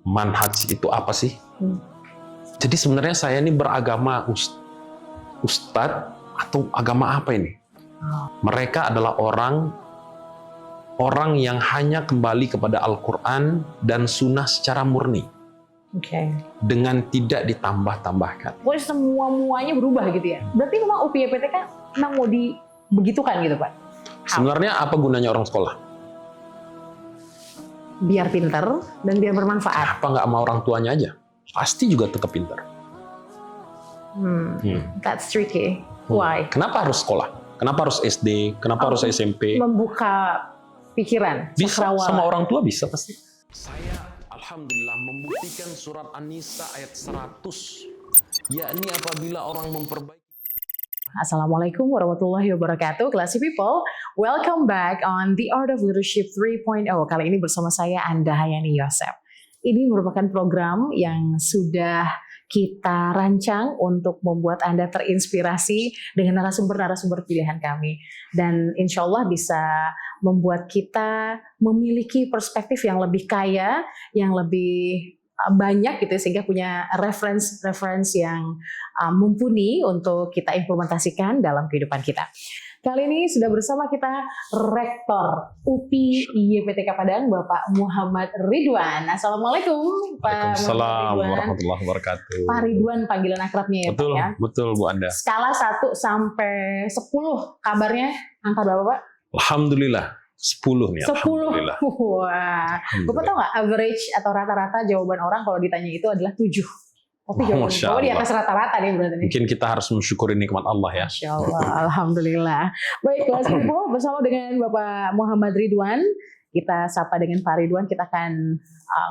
manhaj itu apa sih? Jadi sebenarnya saya ini beragama ustadz atau agama apa ini? Mereka adalah orang yang hanya kembali kepada Al-Quran dan Sunnah secara murni. Dengan tidak ditambah-tambahkan. Pokoknya semua-muanya berubah gitu ya? Berarti memang UPYPTK memang mau dibegitukan gitu Pak? Sebenarnya apa gunanya orang sekolah? Biar pinter dan biar bermanfaat. Apa nggak sama orang tuanya aja? Pasti juga tetap pinter. That's tricky. Why? Kenapa harus sekolah? Kenapa harus SD? Kenapa harus SMP? Membuka pikiran. Bisa, cakrawala. sama orang tua bisa pasti. Saya alhamdulillah membuktikan surat An-Nisa ayat 100, yakni apabila orang memperbaiki. Assalamualaikum warahmatullahi wabarakatuh. Classy people, welcome back on The Art of Leadership 3.0. Kali ini bersama saya Anda Hayani Yosef. Ini merupakan program yang sudah kita rancang untuk membuat Anda terinspirasi dengan narasumber-narasumber pilihan kami. Dan insya Allah bisa membuat kita memiliki perspektif yang lebih kaya, yang lebih banyak gitu, sehingga punya reference yang mumpuni untuk kita implementasikan dalam kehidupan kita. Kali ini sudah bersama kita Rektor UPI YPTK Padang, Bapak Muhammad Ridwan. Assalamualaikum Pak Waalaikumsalam Muhammad warahmatullahi wabarakatuh. Pak Ridwan panggilan akrabnya ya Betul, Pak ya? betul Bu Anda. Skala 1 sampai 10, kabarnya angka berapa Pak? Alhamdulillah, 10 nih. 10. Alhamdulillah. Wah. Bapak tahu nggak average atau rata-rata jawaban orang kalau ditanya itu adalah 7. Tapi jawaban Bapak di atas rata-rata nih berarti. Mungkin kita harus mensyukuri nikmat Allah ya. Masya Allah, alhamdulillah. Baik, kelas people bersama dengan Bapak Muhammad Ridwan. Kita sapa dengan Pak Ridwan. Kita akan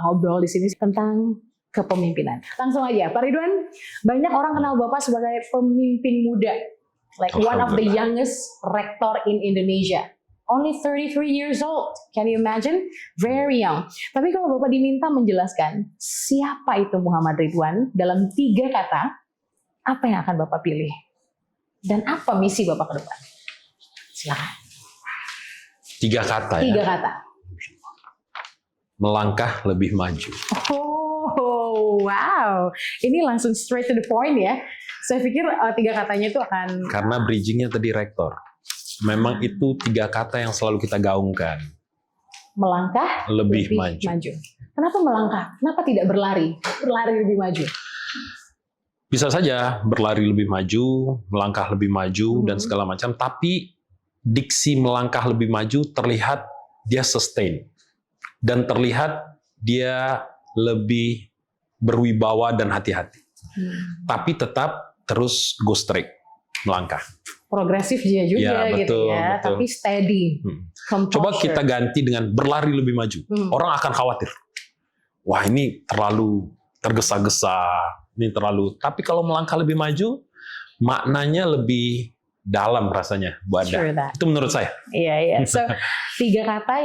ngobrol di sini tentang kepemimpinan. Langsung aja, Pak Ridwan. Banyak orang kenal Bapak sebagai pemimpin muda, like one of the youngest rector in Indonesia. Only 33 years old. Can you imagine? Very young. Tapi kalau Bapak diminta menjelaskan siapa itu Muhammad Ridwan dalam 3 kata, apa yang akan Bapak pilih? Dan apa misi Bapak ke depan? Silakan. 3 kata ya. 3 kata. Melangkah lebih maju. Oh, wow. Ini langsung straight to the point ya. Saya pikir 3 katanya itu akan... Karena bridgingnya tadi rektor. Memang itu 3 kata yang selalu kita gaungkan. Melangkah lebih maju. Kenapa melangkah? Kenapa tidak berlari? Berlari lebih maju. Bisa saja berlari lebih maju, melangkah lebih maju, dan segala macam. Tapi diksi melangkah lebih maju terlihat dia sustain. Dan terlihat dia lebih berwibawa dan hati-hati. Tapi tetap terus go straight, melangkah. Progresif dia juga ya, betul, gitu ya, betul. tapi steady. Coba kita ganti dengan berlari lebih maju. Orang akan khawatir. Wah, ini terlalu tergesa-gesa, ini terlalu. Tapi kalau melangkah lebih maju, maknanya lebih dalam rasanya, Bu Anda. Itu menurut saya. Iya. So, 3 kata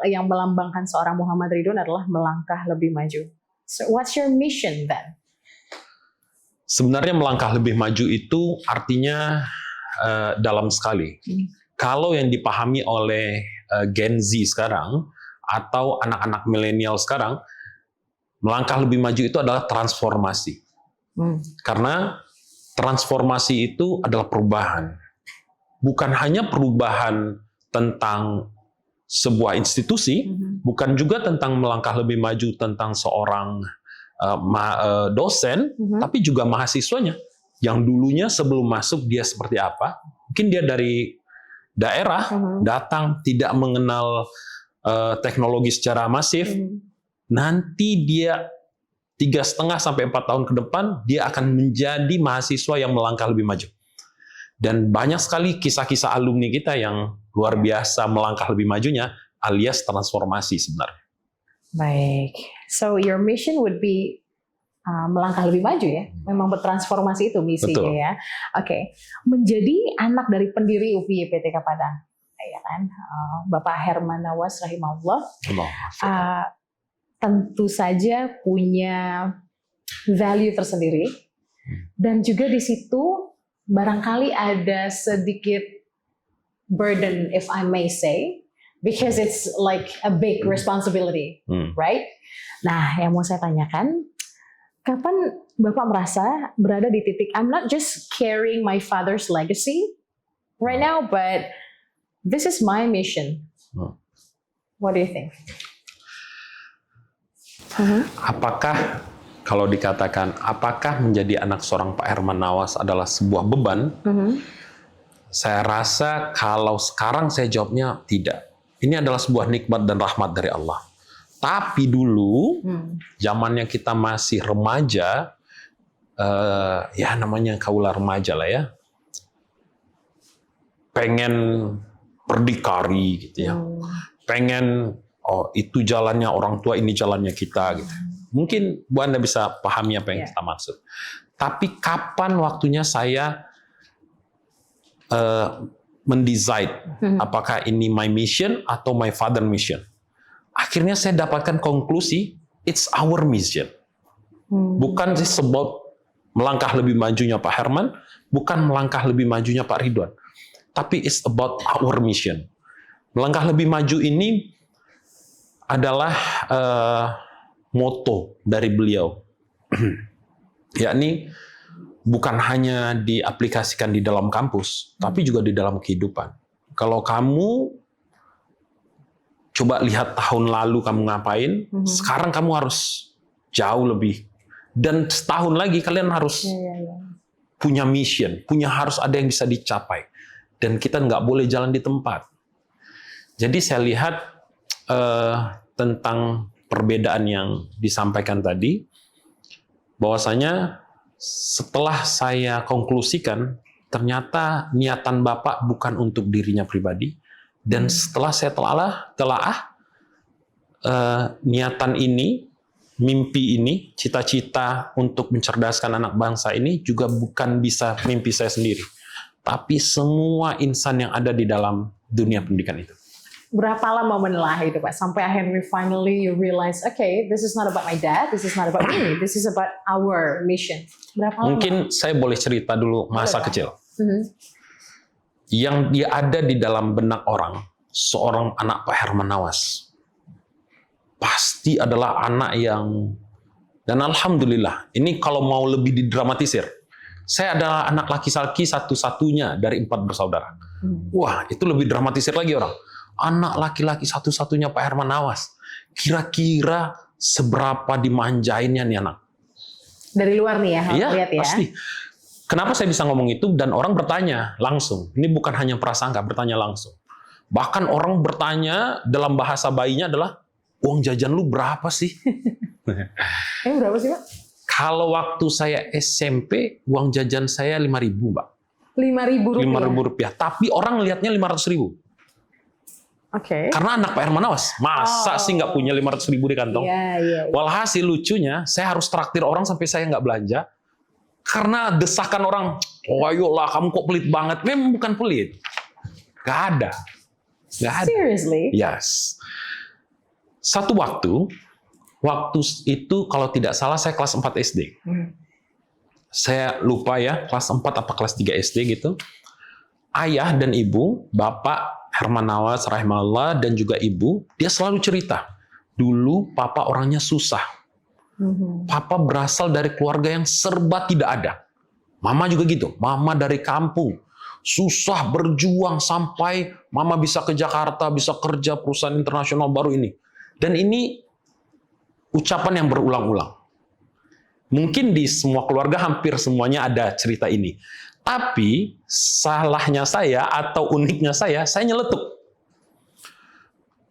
yang melambangkan seorang Muhammad Ridwan adalah melangkah lebih maju. So, what's your mission then? Sebenarnya melangkah lebih maju itu artinya dalam sekali. Kalau yang dipahami oleh Gen Z sekarang atau anak-anak milenial sekarang, melangkah lebih maju itu adalah transformasi. Karena transformasi itu adalah perubahan. Bukan hanya perubahan tentang sebuah institusi, bukan juga tentang melangkah lebih maju tentang seorang dosen, tapi juga mahasiswanya. Yang dulunya sebelum masuk dia seperti apa, mungkin dia dari daerah, datang tidak mengenal teknologi secara masif, nanti dia 3,5 sampai 4 tahun ke depan, dia akan menjadi mahasiswa yang melangkah lebih maju. Dan banyak sekali kisah-kisah alumni kita yang luar biasa melangkah lebih majunya, alias transformasi sebenarnya. Baik, so your mission would be melangkah lebih maju ya, memang bertransformasi itu misinya ya. Oke. Menjadi anak dari pendiri UPI YPTK Padang, ya kan, Bapak Herman Nawas rahimahullah, tentu saja punya value tersendiri, dan juga di situ barangkali ada sedikit burden, if I may say, because it's like a big responsibility, right? Nah, yang mau saya tanyakan, kapan Bapak merasa berada di titik I'm not just carrying my father's legacy right now, but this is my mission. What do you think? Apakah kalau dikatakan apakah menjadi anak seorang Pak Herman Nawas adalah sebuah beban? Saya rasa kalau sekarang saya jawabnya tidak. Ini adalah sebuah nikmat dan rahmat dari Allah. Tapi dulu, zamannya kita masih remaja, ya namanya kaula remaja lah ya, pengen berdikari gitu ya, pengen itu jalannya orang tua, ini jalannya kita gitu. Mungkin Bu Anda bisa pahami apa yang kita maksud. Tapi kapan waktunya saya mendesain apakah ini my mission atau my father mission? Akhirnya saya dapatkan konklusi, it's our mission. Bukan sebab melangkah lebih majunya Pak Herman, bukan melangkah lebih majunya Pak Ridwan, tapi it's about our mission. Melangkah lebih maju ini adalah moto dari beliau, yakni bukan hanya diaplikasikan di dalam kampus, tapi juga di dalam kehidupan. Kalau kamu coba lihat tahun lalu kamu ngapain, sekarang kamu harus jauh lebih. Dan setahun lagi kalian harus punya mission, harus ada yang bisa dicapai. Dan kita nggak boleh jalan di tempat. Jadi saya lihat tentang perbedaan yang disampaikan tadi, bahwasanya setelah saya konklusikan, ternyata niatan Bapak bukan untuk dirinya pribadi, dan setelah saya telaah niatan ini, mimpi ini, cita-cita untuk mencerdaskan anak bangsa ini juga bukan bisa mimpi saya sendiri, tapi semua insan yang ada di dalam dunia pendidikan itu. Berapa lama menelah itu Pak, sampai akhirnya finally you realize, okay, this is not about my dad, this is not about me, this is about our mission. Berapa lama? Mungkin saya boleh cerita dulu masa kecil. Yang dia ada di dalam benak orang, seorang anak Pak Herman Nawas, pasti adalah anak yang, dan alhamdulillah, ini kalau mau lebih didramatisir, saya adalah anak laki-laki satu-satunya dari 4 bersaudara. Wah, itu lebih dramatisir lagi orang. Anak laki-laki satu-satunya Pak Herman Nawas. Kira-kira seberapa dimanjainnya nih anak? Dari luar nih ya, lihat ya. Pasti. Kenapa saya bisa ngomong itu? Dan orang bertanya langsung. Ini bukan hanya prasangka, bertanya langsung. Bahkan orang bertanya dalam bahasa bayinya adalah, uang jajan lu berapa sih? Berapa sih Pak? Kalau waktu saya SMP, uang jajan saya 5.000 Mbak. 5.000 rupiah? 5.000 rupiah. Tapi orang lihatnya 500.000. Oke. Karena anak Pak Herman Nawas, masa sih nggak punya 500.000 di kantong? Walhasil lucunya, saya harus traktir orang sampai saya nggak belanja, karena desakan orang, ayolah kamu kok pelit banget. Memang bukan pelit, nggak ada. Seriously? Yes. Satu waktu itu kalau tidak salah saya kelas 4 SD. Saya lupa ya, kelas 4 apa kelas 3 SD gitu. Ayah dan ibu, Bapak Herman Nawas rahimahullah dan juga ibu, dia selalu cerita, dulu papa orangnya susah. Papa berasal dari keluarga yang serba tidak ada. Mama juga gitu, mama dari kampung. Susah berjuang sampai mama bisa ke Jakarta, bisa kerja perusahaan internasional baru ini. Dan ini ucapan yang berulang-ulang. Mungkin di semua keluarga hampir semuanya ada cerita ini. Tapi salahnya saya atau uniknya saya nyeletuk.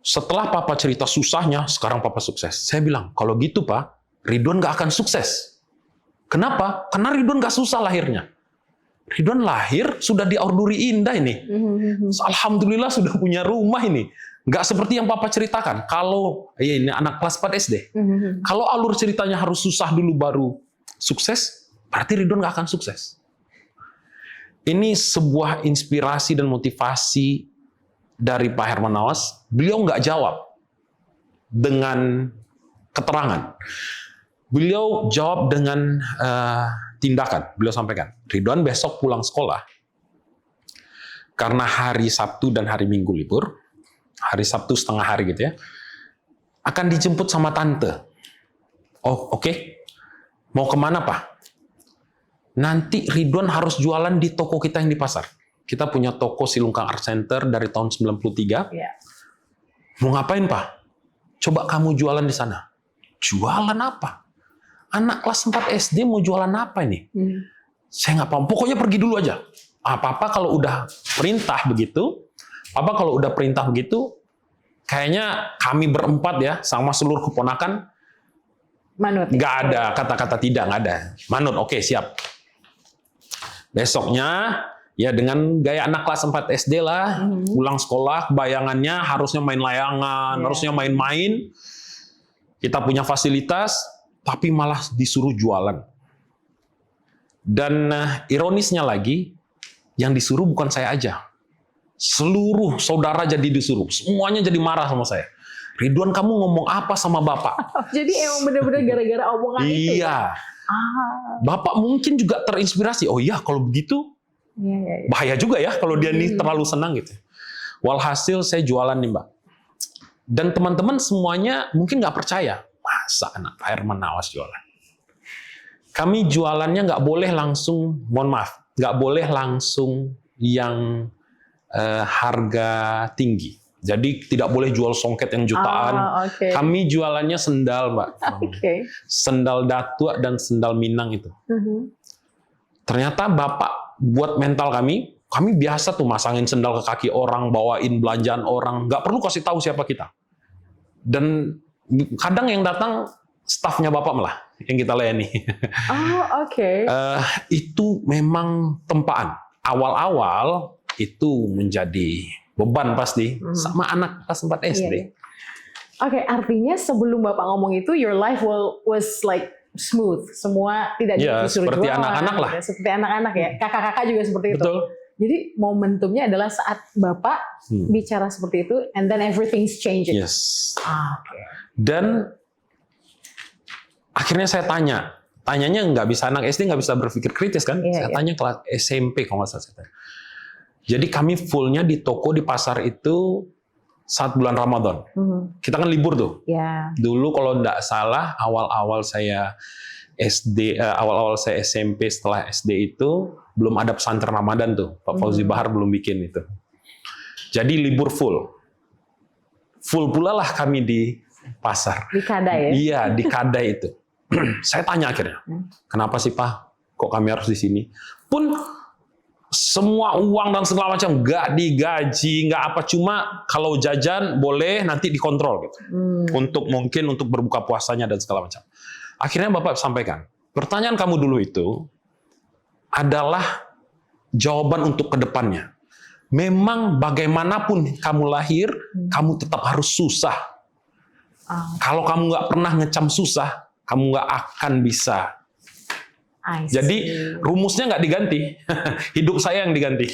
Setelah papa cerita susahnya, sekarang papa sukses. Saya bilang, kalau gitu Pak, Ridwan nggak akan sukses. Kenapa? Karena Ridwan nggak susah lahirnya. Ridwan lahir sudah diorduri indah ini. Alhamdulillah sudah punya rumah ini. Nggak seperti yang papa ceritakan. Kalau ini anak kelas 4 SD. Kalau alur ceritanya harus susah dulu baru sukses, berarti Ridwan nggak akan sukses. Ini sebuah inspirasi dan motivasi dari Pak Herman Nawas. Beliau nggak jawab dengan keterangan. Beliau jawab dengan tindakan. Beliau sampaikan, Ridwan besok pulang sekolah, karena hari Sabtu dan hari Minggu libur, hari Sabtu setengah hari gitu ya, akan dijemput sama tante. Oh oke. Mau kemana Pak? Nanti Ridwan harus jualan di toko kita yang di pasar. Kita punya toko Silungkang Art Center dari tahun 93. Yeah. Mau ngapain Pak? Coba kamu jualan di sana. Jualan apa? Anak kelas 4 SD mau jualan apa ini? Saya nggak paham. Pokoknya pergi dulu aja. Papa kalau udah perintah begitu, kayaknya kami berempat ya, sama seluruh keponakan, Manut. nggak ada kata-kata tidak, nggak ada. Manut, oke siap. Besoknya, ya dengan gaya anak kelas 4 SD lah, pulang sekolah, bayangannya harusnya main layangan, harusnya main-main. Kita punya fasilitas, tapi malah disuruh jualan. Dan ironisnya lagi, yang disuruh bukan saya aja. Seluruh saudara jadi disuruh. Semuanya jadi marah sama saya. Ridwan, kamu ngomong apa sama Bapak? Jadi emang benar-benar gara-gara omongan itu? Iya. Bapak mungkin juga terinspirasi. Oh iya, kalau begitu bahaya juga ya kalau dia nih terlalu senang gitu. Walhasil saya jualan nih Mbak. Dan teman-teman semuanya mungkin nggak percaya. Masa anak Pak Herman Nawas jualan? Kami jualannya nggak boleh langsung, mohon maaf, nggak boleh langsung yang harga tinggi. Jadi tidak boleh jual songket yang jutaan. Kami jualannya sendal, Mbak. Sendal datua dan sendal Minang itu. Ternyata Bapak buat mental kami biasa tuh masangin sendal ke kaki orang, bawain belanjaan orang, nggak perlu kasih tahu siapa kita. Dan kadang yang datang stafnya Bapak malah yang kita layani. Itu memang tempaan. Awal-awal itu menjadi beban pasti sama anak kelas 4 SD. Artinya sebelum Bapak ngomong itu, your life was like smooth, semua tidak disuruh seperti jualan, anak-anak lah. Seperti anak-anak ya, kakak-kakak juga seperti itu. Betul. Jadi momentumnya adalah saat Bapak bicara seperti itu, and then everything's changing. Yes. Dan akhirnya saya tanyanya nggak bisa, anak SD nggak bisa berpikir kritis kan? Saya tanya kelas SMP kalau nggak salah. Jadi kami fullnya di toko di pasar itu saat bulan Ramadan. Kita kan libur tuh. Dulu kalau nggak salah awal-awal saya SD, awal-awal saya SMP setelah SD itu belum ada pesantren Ramadan tuh. Pak Fauzi Bahar belum bikin itu. Jadi libur full. Full pula lah kami di pasar. Di Kadai ya? Iya, di Kadai itu. Saya tanya akhirnya, kenapa sih Pak? Kok kami harus di sini? Pun semua uang dan segala macam nggak digaji, nggak apa, cuma kalau jajan boleh nanti dikontrol gitu. Mungkin untuk berbuka puasanya dan segala macam. Akhirnya Bapak sampaikan, pertanyaan kamu dulu itu adalah jawaban untuk kedepannya. Memang bagaimanapun kamu lahir, kamu tetap harus susah. Kalau kamu nggak pernah ngecam susah, kamu nggak akan bisa. Jadi rumusnya nggak diganti, hidup saya yang diganti.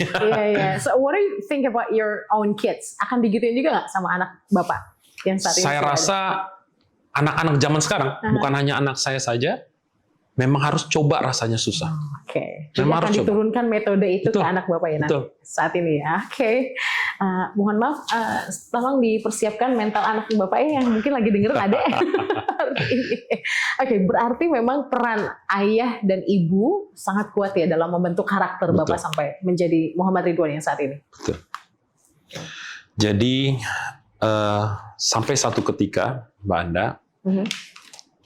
So what do you think about your own kids? Akan digituin juga nggak sama anak Bapak yang saat ini? Saya rasa anak-anak zaman sekarang, bukan hanya anak saya saja, memang harus coba rasanya susah. Jadi akan diturunkan metode itu ke anak Bapak ya nanti saat ini ya. Mohon maaf, tolong dipersiapkan mental anak Bapak yang mungkin lagi denger ada. Berarti memang peran ayah dan ibu sangat kuat ya dalam membentuk karakter Bapak sampai menjadi Muhammad Ridwan yang saat ini. Betul. Jadi sampai satu ketika, Mbak Anda,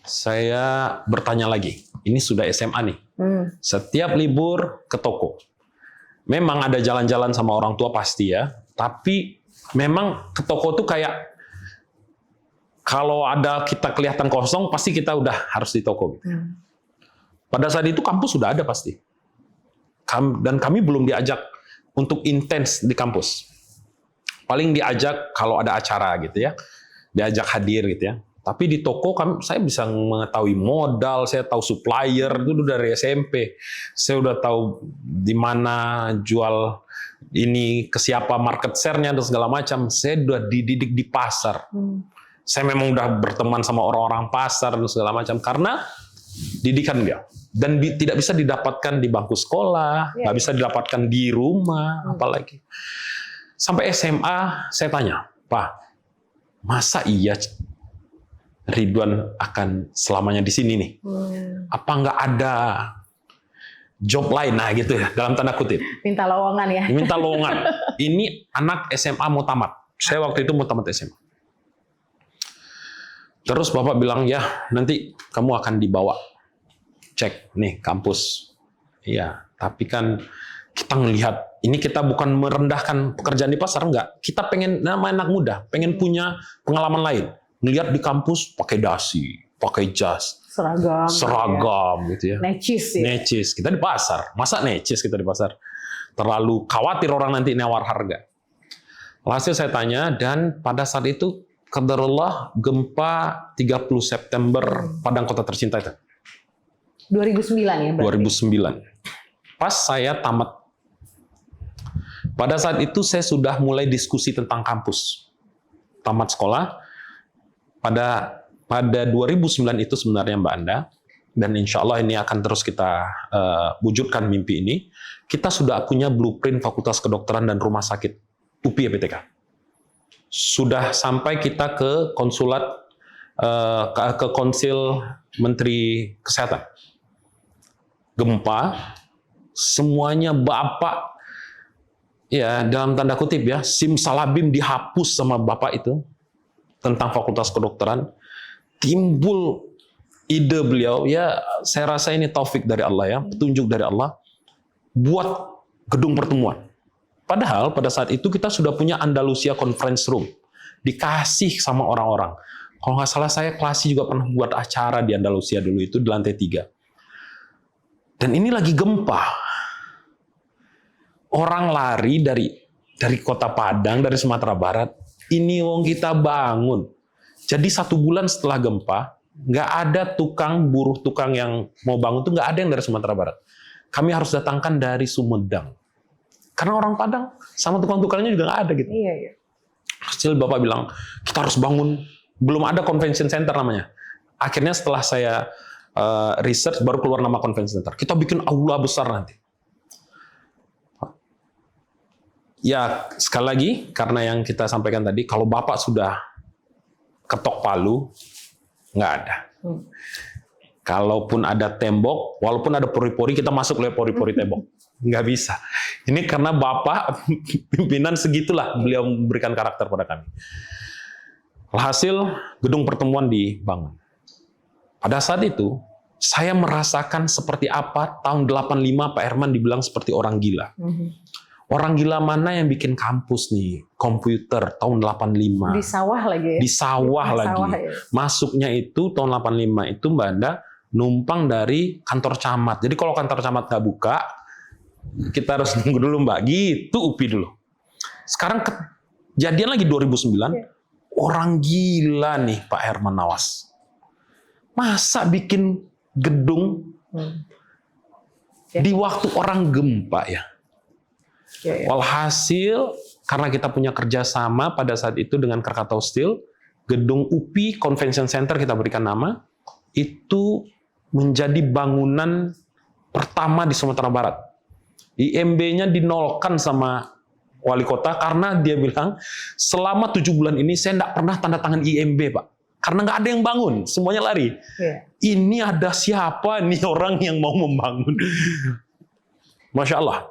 saya bertanya lagi. Ini sudah SMA nih. Setiap libur ke toko. Memang ada jalan-jalan sama orang tua pasti ya. Tapi memang ke toko tuh kayak kalau ada kita kelihatan kosong, pasti kita udah harus di toko. Gitu. Pada saat itu kampus sudah ada pasti. Dan kami belum diajak untuk intens di kampus. Paling diajak kalau ada acara gitu ya. Diajak hadir gitu ya. Tapi di toko saya bisa mengetahui modal, saya tahu supplier itu dari SMP. Saya udah tahu di mana jual ini ke siapa, market share-nya dan segala macam. Saya udah dididik di pasar. Saya memang udah berteman sama orang-orang pasar dan segala macam karena didikan dia. Dan tidak bisa didapatkan di bangku sekolah, nggak bisa didapatkan di rumah, apalagi. Sampai SMA saya tanya, Pak, masa iya Ridwan akan selamanya di sini nih? Apa nggak ada job lain? Nah gitu ya, dalam tanda kutip. Minta lowongan ya. Minta lowongan. Ini anak SMA mau tamat. Saya waktu itu mau tamat SMA. Terus Bapak bilang, ya nanti kamu akan dibawa. Cek nih kampus. Iya, tapi kan kita ngelihat, ini kita bukan merendahkan pekerjaan di pasar, enggak. Kita pengen, nama anak muda, pengen punya pengalaman lain. Ngelihat di kampus pakai dasi, pakai jas, seragam gitu ya. Necis ya. Necis. Kita di pasar. Masa necis kita di pasar? Terlalu khawatir orang nanti nawar harga. Hasil saya tanya, dan pada saat itu qadarullah gempa 30 September Padang Kota Tercinta itu. 2009 ya berarti? 2009. Pas saya tamat. Pada saat itu saya sudah mulai diskusi tentang kampus. Tamat sekolah. Pada 2009 itu sebenarnya Mbak Anda, dan insya Allah ini akan terus kita wujudkan mimpi ini, kita sudah punya blueprint Fakultas Kedokteran dan Rumah Sakit UPI EPTK. Sudah sampai kita ke konsulat, ke konsil Menteri Kesehatan. Gempa, semuanya Bapak, ya dalam tanda kutip ya, simsalabim dihapus sama Bapak itu, tentang Fakultas Kedokteran. Timbul ide beliau, ya saya rasa ini taufik dari Allah ya, petunjuk dari Allah, buat gedung pertemuan. Padahal pada saat itu kita sudah punya Andalusia Conference Room, dikasih sama orang-orang. Kalau nggak salah saya Klasi juga pernah buat acara di Andalusia dulu itu di lantai 3. Dan ini lagi gempa. Orang lari dari kota Padang, dari Sumatera Barat, ini wong kita bangun. Jadi 1 bulan setelah gempa, nggak ada buruh tukang yang mau bangun tuh nggak ada yang dari Sumatera Barat. Kami harus datangkan dari Sumedang. Karena orang Padang sama tukang-tukangnya juga nggak ada gitu. Iya, iya. Hasil Bapak bilang, kita harus bangun. Belum ada convention center namanya. Akhirnya setelah saya research, baru keluar nama convention center. Kita bikin aula besar nanti. Ya, sekali lagi, karena yang kita sampaikan tadi, kalau Bapak sudah ketok palu, nggak ada. Kalaupun ada tembok, walaupun ada pori-pori, kita masuk lewat pori-pori tembok. Nggak bisa. Ini karena Bapak, pimpinan segitulah, beliau memberikan karakter pada kami. Hasil, gedung pertemuan dibangun. Pada saat itu, saya merasakan seperti apa tahun 85 Pak Herman dibilang seperti orang gila. Orang gila mana yang bikin kampus nih, komputer tahun 85. Di sawah lagi ya? Di sawah lagi. Sawah, ya. Masuknya itu tahun 85 itu Mbak Anda numpang dari kantor camat. Jadi kalau kantor camat nggak buka, kita harus nunggu dulu Mbak. Gitu UPI dulu. Sekarang kejadian lagi 2009, orang gila nih Pak Herman Nawas. Masa bikin gedung di waktu orang gempa ya? Walhasil, karena kita punya kerjasama pada saat itu dengan Krakatau Steel, gedung UPI Convention Center kita berikan nama, itu menjadi bangunan pertama di Sumatera Barat. IMB-nya dinolkan sama wali kota karena dia bilang, selama 7 bulan ini saya nggak pernah tanda tangan IMB, Pak. Karena nggak ada yang bangun, semuanya lari. Ini ada siapa nih orang yang mau membangun? Masya Allah.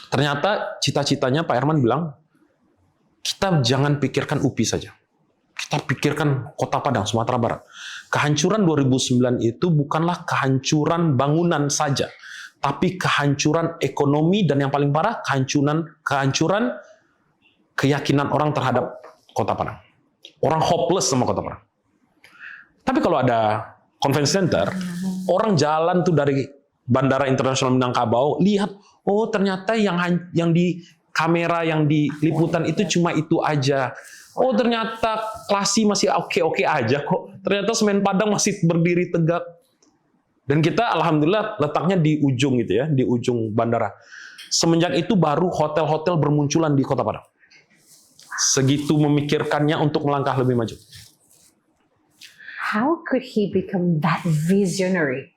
Ternyata cita-citanya Pak Herman bilang, kita jangan pikirkan UPI saja. Kita pikirkan Kota Padang, Sumatera Barat. Kehancuran 2009 itu bukanlah kehancuran bangunan saja, tapi kehancuran ekonomi dan yang paling parah, kehancuran keyakinan orang terhadap Kota Padang. Orang hopeless sama Kota Padang. Tapi kalau ada convention center, orang jalan tuh dari Bandara Internasional Minangkabau, lihat, oh ternyata yang di kamera, yang di liputan itu cuma itu aja. Oh ternyata Klasi masih oke-oke aja kok. Ternyata Semen Padang masih berdiri tegak. Dan kita alhamdulillah letaknya di ujung gitu ya, di ujung bandara. Semenjak itu baru hotel-hotel bermunculan di Kota Padang. Segitu memikirkannya untuk melangkah lebih maju. How could he become that visionary?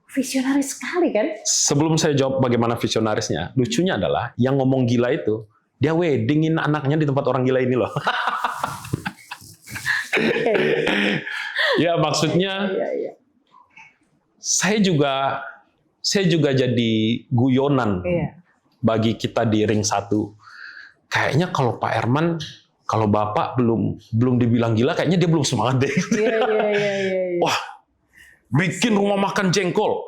Visionaris sekali kan? Sebelum saya jawab bagaimana visionarisnya, lucunya adalah yang ngomong gila itu Dia weddingin anaknya di tempat orang gila ini loh. Ya maksudnya Iya. saya juga jadi guyonan Iya. bagi kita di ring 1. Kayaknya kalau Pak Herman, kalau Bapak belum dibilang gila, kayaknya dia belum semangat deh. Iya. Wah, bikin rumah makan jengkol.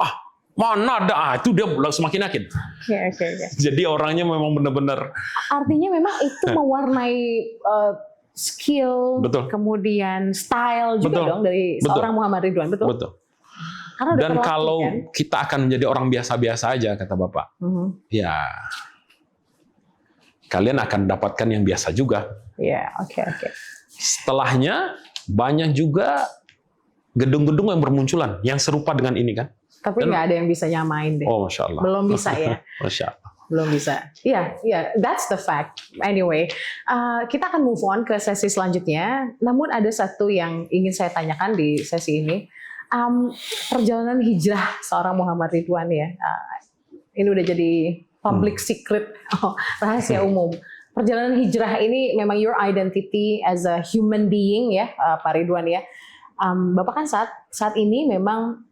Mana ada, itu dia semakin yakin. Oke. Jadi orangnya memang benar-benar. Artinya memang itu mewarnai skill, Betul. kemudian style juga Betul. dong dari Betul. seorang Muhammad Ridwan, betul? Betul. Karena udah Dan terlatih, kalau kan? kita akan menjadi orang biasa-biasa aja, kata Bapak, ya kalian akan dapatkan yang biasa juga. Iya, oke. Setelahnya banyak juga gedung-gedung yang bermunculan yang serupa dengan ini kan. Tapi nggak ada yang bisa nyamain deh. Oh, Masya Allah. Belum bisa ya. Masya Allah. Belum bisa. Iya, that's the fact. Anyway, kita akan move on ke sesi selanjutnya. Namun ada satu yang ingin saya tanyakan di sesi ini. Perjalanan hijrah seorang Muhammad Ridwan ya. Ini udah jadi public secret, rahasia umum. Perjalanan hijrah ini memang your identity as a human being ya, Pak Ridwan ya. Bapak kan saat ini memang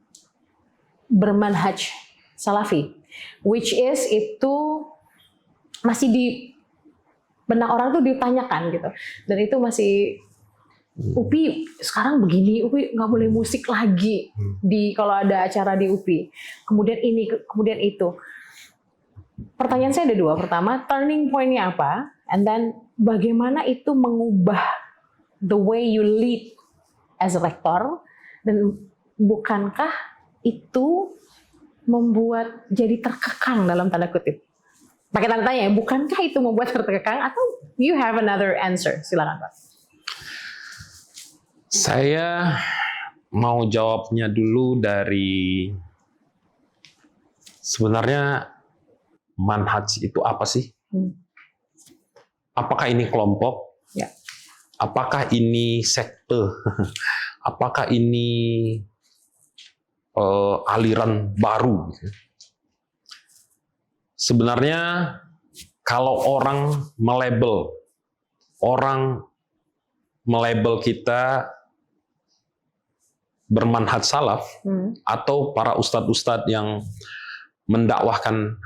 bermanhaj salafi, which is itu masih di benak orang tuh ditanyakan gitu, dan itu masih UPI sekarang begini, UPI nggak boleh musik lagi di kalau ada acara di UPI, kemudian ini kemudian itu. Pertanyaan saya ada dua, pertama turning point-nya apa, and then bagaimana itu mengubah the way you lead as a rector, dan bukankah itu membuat jadi terkekang dalam tanda kutip? Pakai tanda tanya ya, bukankah itu membuat terkekang atau you have another answer? Silakan Pak. Saya mau jawabnya dulu dari sebenarnya manhaj itu apa sih? Apakah ini kelompok? Ya. Apakah ini sekte? Apakah ini aliran baru? Sebenarnya kalau orang melabel kita bermanhaj salaf atau para ustadz-ustadz yang mendakwahkan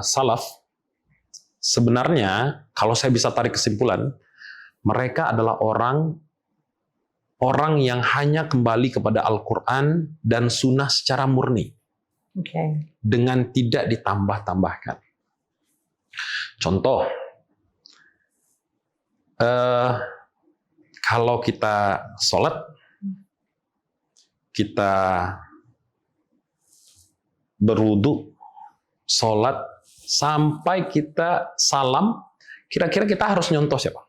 salaf, sebenarnya kalau saya bisa tarik kesimpulan, mereka adalah orang yang hanya kembali kepada Al-Quran dan Sunnah secara murni, dengan tidak ditambah-tambahkan. Contoh, kalau kita sholat, kita berwudu, sholat, sampai kita salam, kira-kira kita harus nyontoh siapa?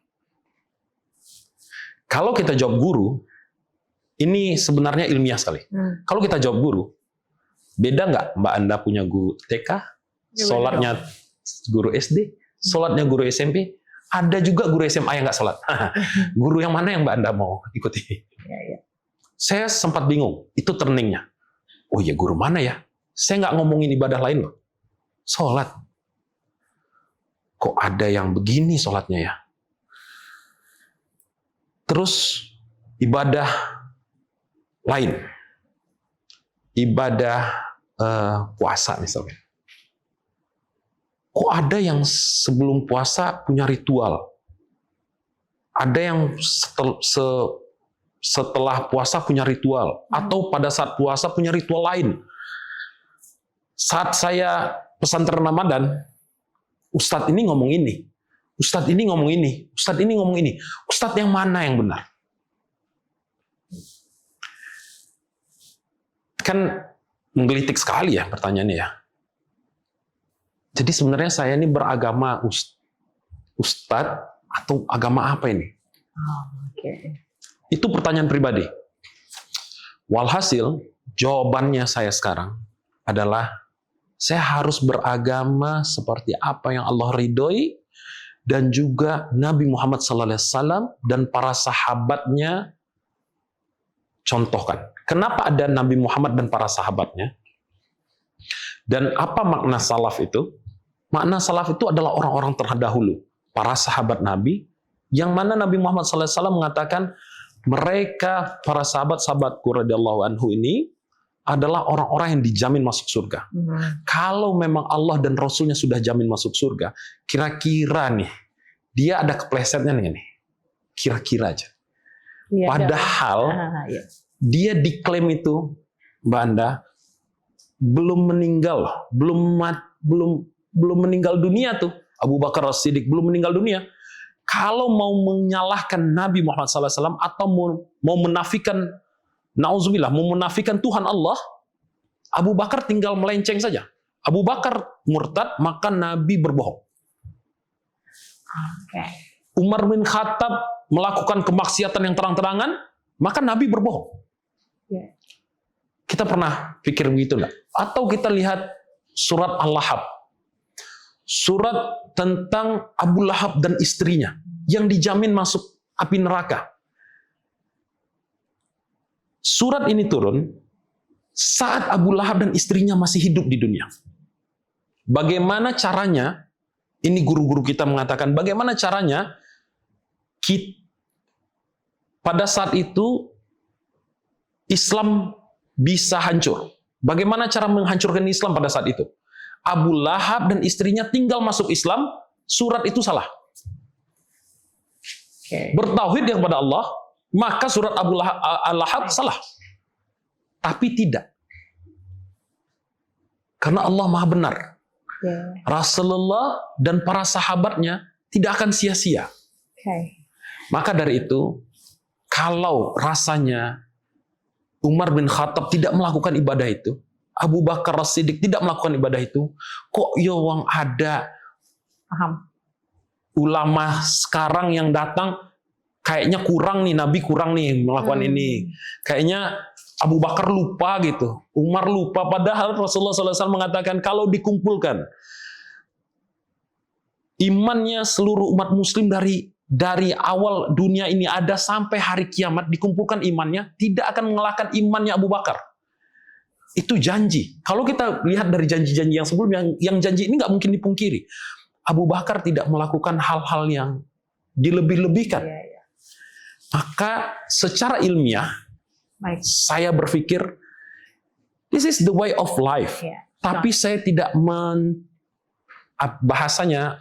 Kalau kita jawab guru, ini sebenarnya ilmiah sekali. Kalau kita jawab guru, beda nggak Mbak Anda punya guru TK, sholatnya guru SD, sholatnya guru SMP, ada juga guru SMA yang nggak sholat. Guru yang mana yang Mbak Anda mau ikuti? Saya sempat bingung, itu turningnya. Oh iya, guru mana ya? Saya nggak ngomongin ibadah lain loh. Sholat. Kok ada yang begini sholatnya ya? Terus ibadah lain, ibadah puasa misalnya. Kok ada yang sebelum puasa punya ritual? Ada yang setelah puasa punya ritual, atau pada saat puasa punya ritual lain. Saat saya pesantren Ramadan, Ustadz ini ngomong ini, Ustadz ini ngomong ini, Ustadz ini ngomong ini. Ustadz yang mana yang benar? Kan menggelitik sekali ya pertanyaannya ya. Jadi sebenarnya saya ini beragama Ustadz atau agama apa ini? Itu pertanyaan pribadi. Walhasil, jawabannya saya sekarang adalah saya harus beragama seperti apa yang Allah ridhoi dan juga Nabi Muhammad SAW dan para sahabatnya contohkan. Kenapa ada Nabi Muhammad dan para sahabatnya? Dan apa makna salaf itu? Makna salaf itu adalah orang-orang terdahulu. para sahabat Nabi, yang mana Nabi Muhammad SAW mengatakan mereka para sahabat-sahabatku radhiyallahu anhu ini adalah orang-orang yang dijamin masuk surga. Kalau memang Allah dan Rasulnya sudah jamin masuk surga, kira-kira nih, dia ada keplesetnya nih. Kira-kira aja. Ya, padahal dia diklaim itu, Mbak Anda, belum meninggal, belum meninggal dunia tuh. Abu Bakar As-Siddiq belum meninggal dunia. Kalau mau menyalahkan Nabi Muhammad SAW atau mau menafikan, na'udzubillah, mau menafikan Tuhan Allah, Abu Bakar tinggal melenceng saja. Abu Bakar murtad, maka Nabi berbohong. Umar bin Khattab melakukan kemaksiatan yang terang-terangan, maka Nabi berbohong. Kita pernah pikir begitu enggak? Atau kita lihat surat Al-Lahab. Surat tentang Abu Lahab dan istrinya yang dijamin masuk api neraka. Surat ini turun saat Abu Lahab dan istrinya masih hidup di dunia. Bagaimana caranya, ini guru-guru kita mengatakan, bagaimana caranya pada saat itu Islam bisa hancur. Bagaimana cara menghancurkan Islam pada saat itu? Abu Lahab dan istrinya tinggal masuk Islam, surat itu salah. Bertauhid kepada Allah, maka surat Abu Lahab salah. Tapi tidak. Karena Allah Maha benar. Rasulullah dan para sahabatnya tidak akan sia-sia. Maka dari itu, kalau rasanya Umar bin Khattab tidak melakukan ibadah itu, Abu Bakar As-Siddiq tidak melakukan ibadah itu, kok yang ada ulama sekarang yang datang, kayaknya kurang nih, Nabi kurang nih melakukan ini. Kayaknya Abu Bakar lupa gitu, Umar lupa, padahal Rasulullah SAW mengatakan kalau dikumpulkan imannya seluruh umat muslim dari awal dunia ini ada sampai hari kiamat, dikumpulkan imannya, tidak akan mengalahkan imannya Abu Bakar. Itu janji. Kalau kita lihat dari janji-janji yang sebelumnya, yang janji ini nggak mungkin dipungkiri. Abu Bakar tidak melakukan hal-hal yang dilebih-lebihkan. Maka secara ilmiah, saya berpikir, this is the way of life. Tapi saya tidak bahasanya,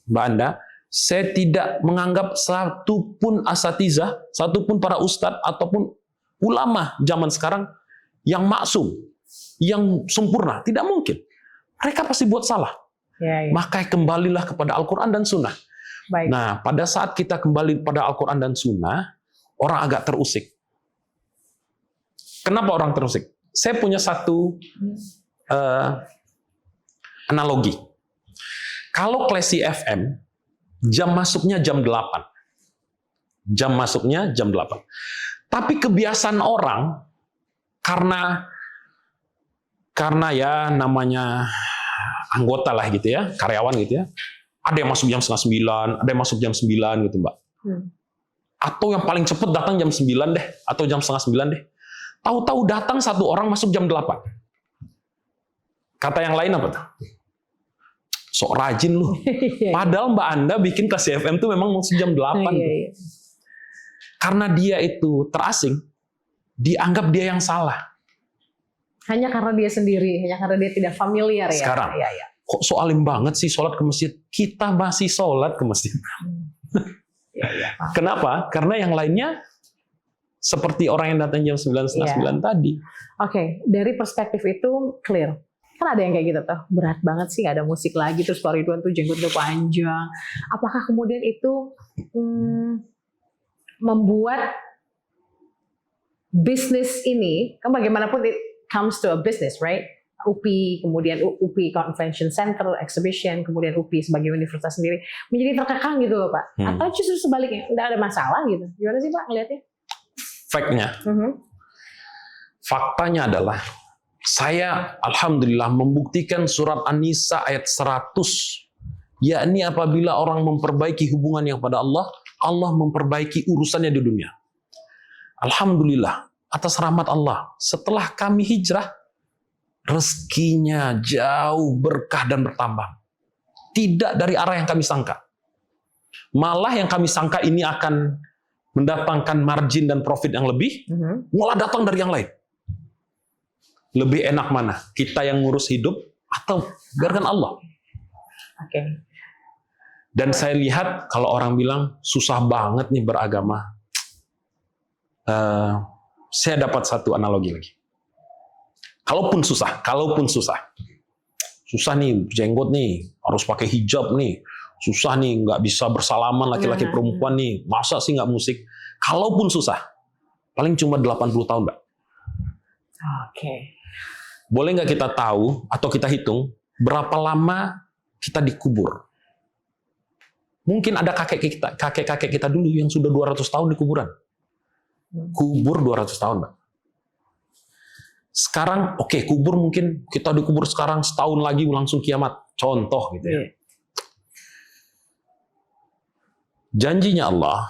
Mbak Anda, saya tidak menganggap satupun asatizah, satupun para ustadz, ataupun ulama zaman sekarang yang maksum, yang sempurna. Tidak mungkin. Mereka pasti buat salah. Maka kembalilah kepada Al-Quran dan Sunnah. Nah, pada saat kita kembali pada Al-Quran dan Sunnah, orang agak terusik. Kenapa orang terusik? Saya punya satu analogi. Kalau Klesi FM, jam masuknya jam 8. Jam masuknya jam 8. Tapi kebiasaan orang, karena ya namanya anggota lah gitu ya, karyawan gitu ya, ada yang masuk jam 8:30, ada yang masuk jam 9 gitu Mbak. Atau yang paling cepat datang jam 9 deh, atau jam 8:30 deh. Tahu-tahu datang satu orang masuk jam 8. Kata yang lain apa tuh? Sok rajin lu. Padahal Mbak Anda bikin Klesi FM tuh memang masuk jam 8. Karena dia itu terasing, dianggap dia yang salah. Hanya karena dia sendiri, hanya karena dia tidak familiar ya. Sekarang, kok so alim banget sih sholat ke masjid? Kita masih sholat ke masjid. Kenapa? Karena yang lainnya seperti orang yang datang jam 9:30 tadi. Oke, dari perspektif itu clear. Kan ada yang kayak gitu tuh, berat banget sih, gak ada musik lagi, terus Pak Ridwan tuh jenggotnya panjang. Apakah kemudian itu membuat bisnis ini, kan bagaimanapun it comes to a business, right? UPI, kemudian UPI Convention Center, Exhibition, kemudian UPI sebagai universitas sendiri, menjadi terkekang gitu loh Pak? Atau justru sebaliknya, nggak ada masalah gitu? Gimana sih Pak ngeliatnya? Fact-nya, faktanya adalah, saya alhamdulillah membuktikan surat An-Nisa ayat 100, yakni apabila orang memperbaiki hubungan yang pada Allah, Allah memperbaiki urusannya di dunia. Alhamdulillah, atas rahmat Allah, setelah kami hijrah, rezekinya jauh berkah dan bertambah. Tidak dari arah yang kami sangka. Malah yang kami sangka ini akan mendatangkan margin dan profit yang lebih, malah datang dari yang lain. Lebih enak mana? Kita yang ngurus hidup atau biarkan Allah? Oke. Dan saya lihat kalau orang bilang susah banget nih beragama. Saya dapat satu analogi lagi. Kalaupun susah. Susah nih, jenggot nih, harus pakai hijab nih. Susah nih, nggak bisa bersalaman laki-laki perempuan nih. Masa sih nggak musik? Kalaupun susah, paling cuma 80 tahun, Mbak. Oke. Boleh nggak kita tahu atau kita hitung berapa lama kita dikubur? Mungkin ada kakek-kakek kita dulu yang sudah 200 tahun di kuburan. Kubur 200 tahun, Mbak. Sekarang, oke, kubur mungkin kita dikubur sekarang setahun lagi langsung kiamat. Contoh gitu ya. Janjinya Allah,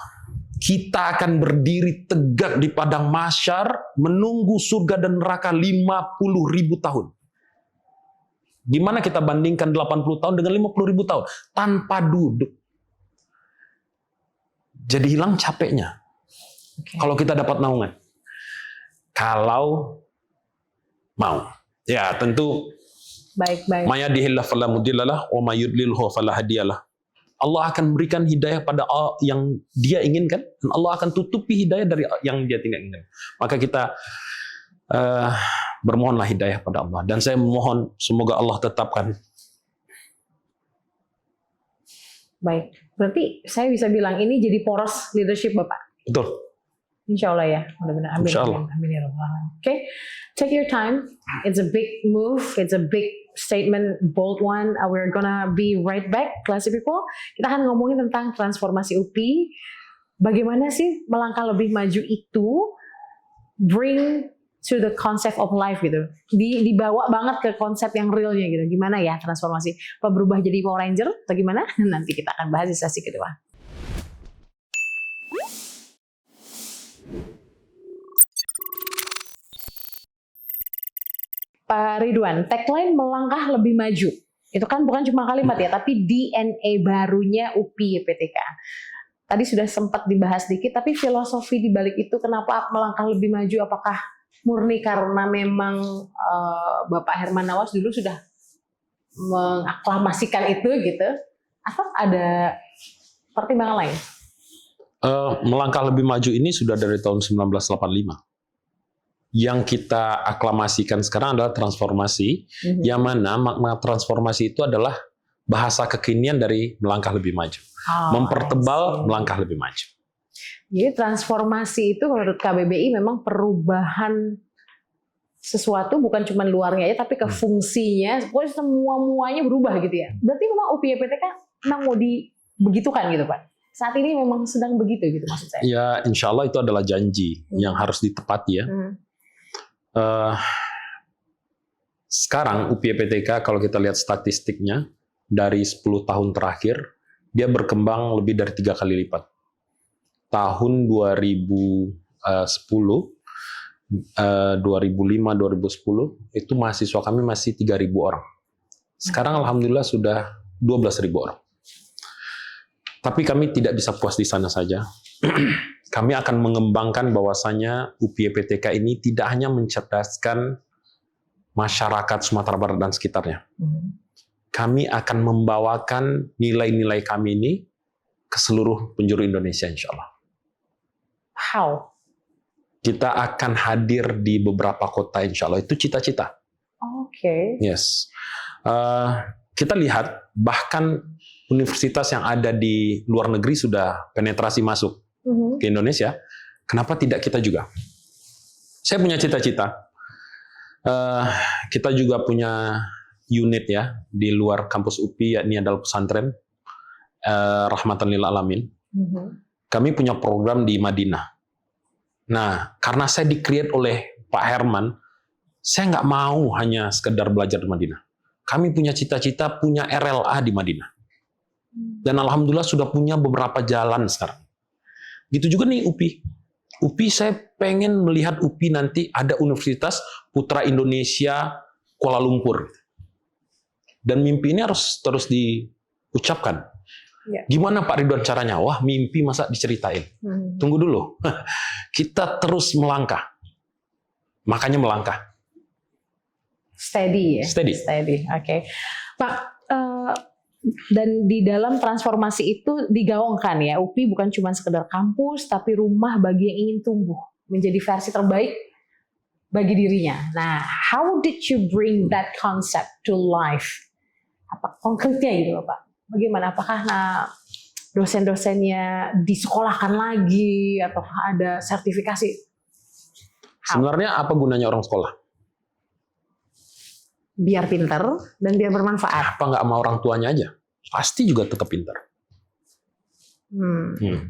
kita akan berdiri tegak di padang mahsyar menunggu surga dan neraka 50.000 tahun. Gimana kita bandingkan 80 tahun dengan 50.000 tahun? Tanpa duduk. Jadi hilang capeknya. Kalau kita dapat naungan. Kalau mau. Ya, tentu Baik. Mayadihillah fala mudhillalah wa mayudlilhu fala hadiyalah. Allah akan berikan hidayah pada yang Dia inginkan, dan Allah akan tutupi hidayah dari yang Dia tidak inginkan. Maka kita bermohonlah hidayah pada Allah. Dan saya memohon semoga Allah tetapkan. Baik. Berarti saya bisa bilang ini jadi poros leadership Bapak. Betul. Insya Allah ya, mudah-mudahan. Amin. Insya Allah. Amin ya Rabbal Alamin. Okay, take your time. It's a big move. It's a big statement, bold one. We're gonna be right back, classy people. Kita akan ngomongin tentang transformasi UPI. Bagaimana sih melangkah lebih maju itu bring to the concept of life gitu. Dibawa banget ke konsep yang realnya gitu. Gimana ya transformasi? Apa berubah jadi Power Ranger atau gimana? Nanti kita akan bahas di sesi kedua. Pak Ridwan, tagline melangkah lebih maju. Itu kan bukan cuma kalimat ya, tapi DNA barunya UPI YPTK. Tadi sudah sempat dibahas dikit, tapi filosofi di balik itu kenapa melangkah lebih maju? Apakah murni karena memang Bapak Herman Nawas dulu sudah mengaklamasikan itu gitu? Atau ada pertimbangan lain? Melangkah lebih maju ini sudah dari tahun 1985. Yang kita aklamasikan sekarang adalah transformasi, yang mana makna transformasi itu adalah bahasa kekinian dari melangkah lebih maju. Mempertebal melangkah lebih maju. Jadi transformasi itu menurut KBBI memang perubahan sesuatu bukan cuma luarnya aja, tapi ke fungsinya, pokoknya semua-muanya berubah gitu ya. Berarti memang UPI YPTK memang mau dibegitukan gitu Pak? Saat ini memang sedang begitu gitu maksud saya? Ya insya Allah itu adalah janji yang harus ditepati ya. Sekarang UPI YPTK kalau kita lihat statistiknya dari 10 tahun terakhir dia berkembang lebih dari 3 kali lipat. Tahun 2010, 2005, 2010 itu mahasiswa kami masih 3.000 orang. Sekarang alhamdulillah sudah 12.000 orang. Tapi kami tidak bisa puas di sana saja. Kami akan mengembangkan bahwasanya UPI YPTK ini tidak hanya mencerdaskan masyarakat Sumatera Barat dan sekitarnya. Kami akan membawakan nilai-nilai kami ini ke seluruh penjuru Indonesia insya Allah. How? Kita akan hadir di beberapa kota insya Allah. Itu cita-cita. Oke. Yes. Kita lihat bahkan universitas yang ada di luar negeri sudah penetrasi masuk ke Indonesia, kenapa tidak kita juga? Saya punya cita-cita. Kita juga punya unit ya di luar kampus UPI, yakni adalah pesantren Rahmatan lil Alamin. Kami punya program di Madinah. Nah, karena saya di-create oleh Pak Herman, saya nggak mau hanya sekedar belajar di Madinah. Kami punya cita-cita punya RLA di Madinah. Dan alhamdulillah sudah punya beberapa jalan sekarang. Gitu juga nih UPI. UPI saya pengen melihat UPI nanti ada Universitas Putra Indonesia Kuala Lumpur. Dan mimpi ini harus terus diucapkan. Ya. Gimana Pak Ridwan caranya? Wah, mimpi masa diceritain. Tunggu dulu. Kita terus melangkah. Makanya melangkah. Steady ya? Steady. Oke. Pak, dan di dalam transformasi itu digaungkan ya, UPI bukan cuma sekedar kampus, tapi rumah bagi yang ingin tumbuh, menjadi versi terbaik bagi dirinya. Nah, how did you bring that concept to life? Apa konkretnya gitu loh Pak? Bagaimana? Apakah dosen-dosennya disekolahkan lagi, atau ada sertifikasi? Sebenarnya apa gunanya orang sekolah? Biar pinter dan biar bermanfaat. Apa nggak sama orang tuanya aja? Pasti juga tetap pinter.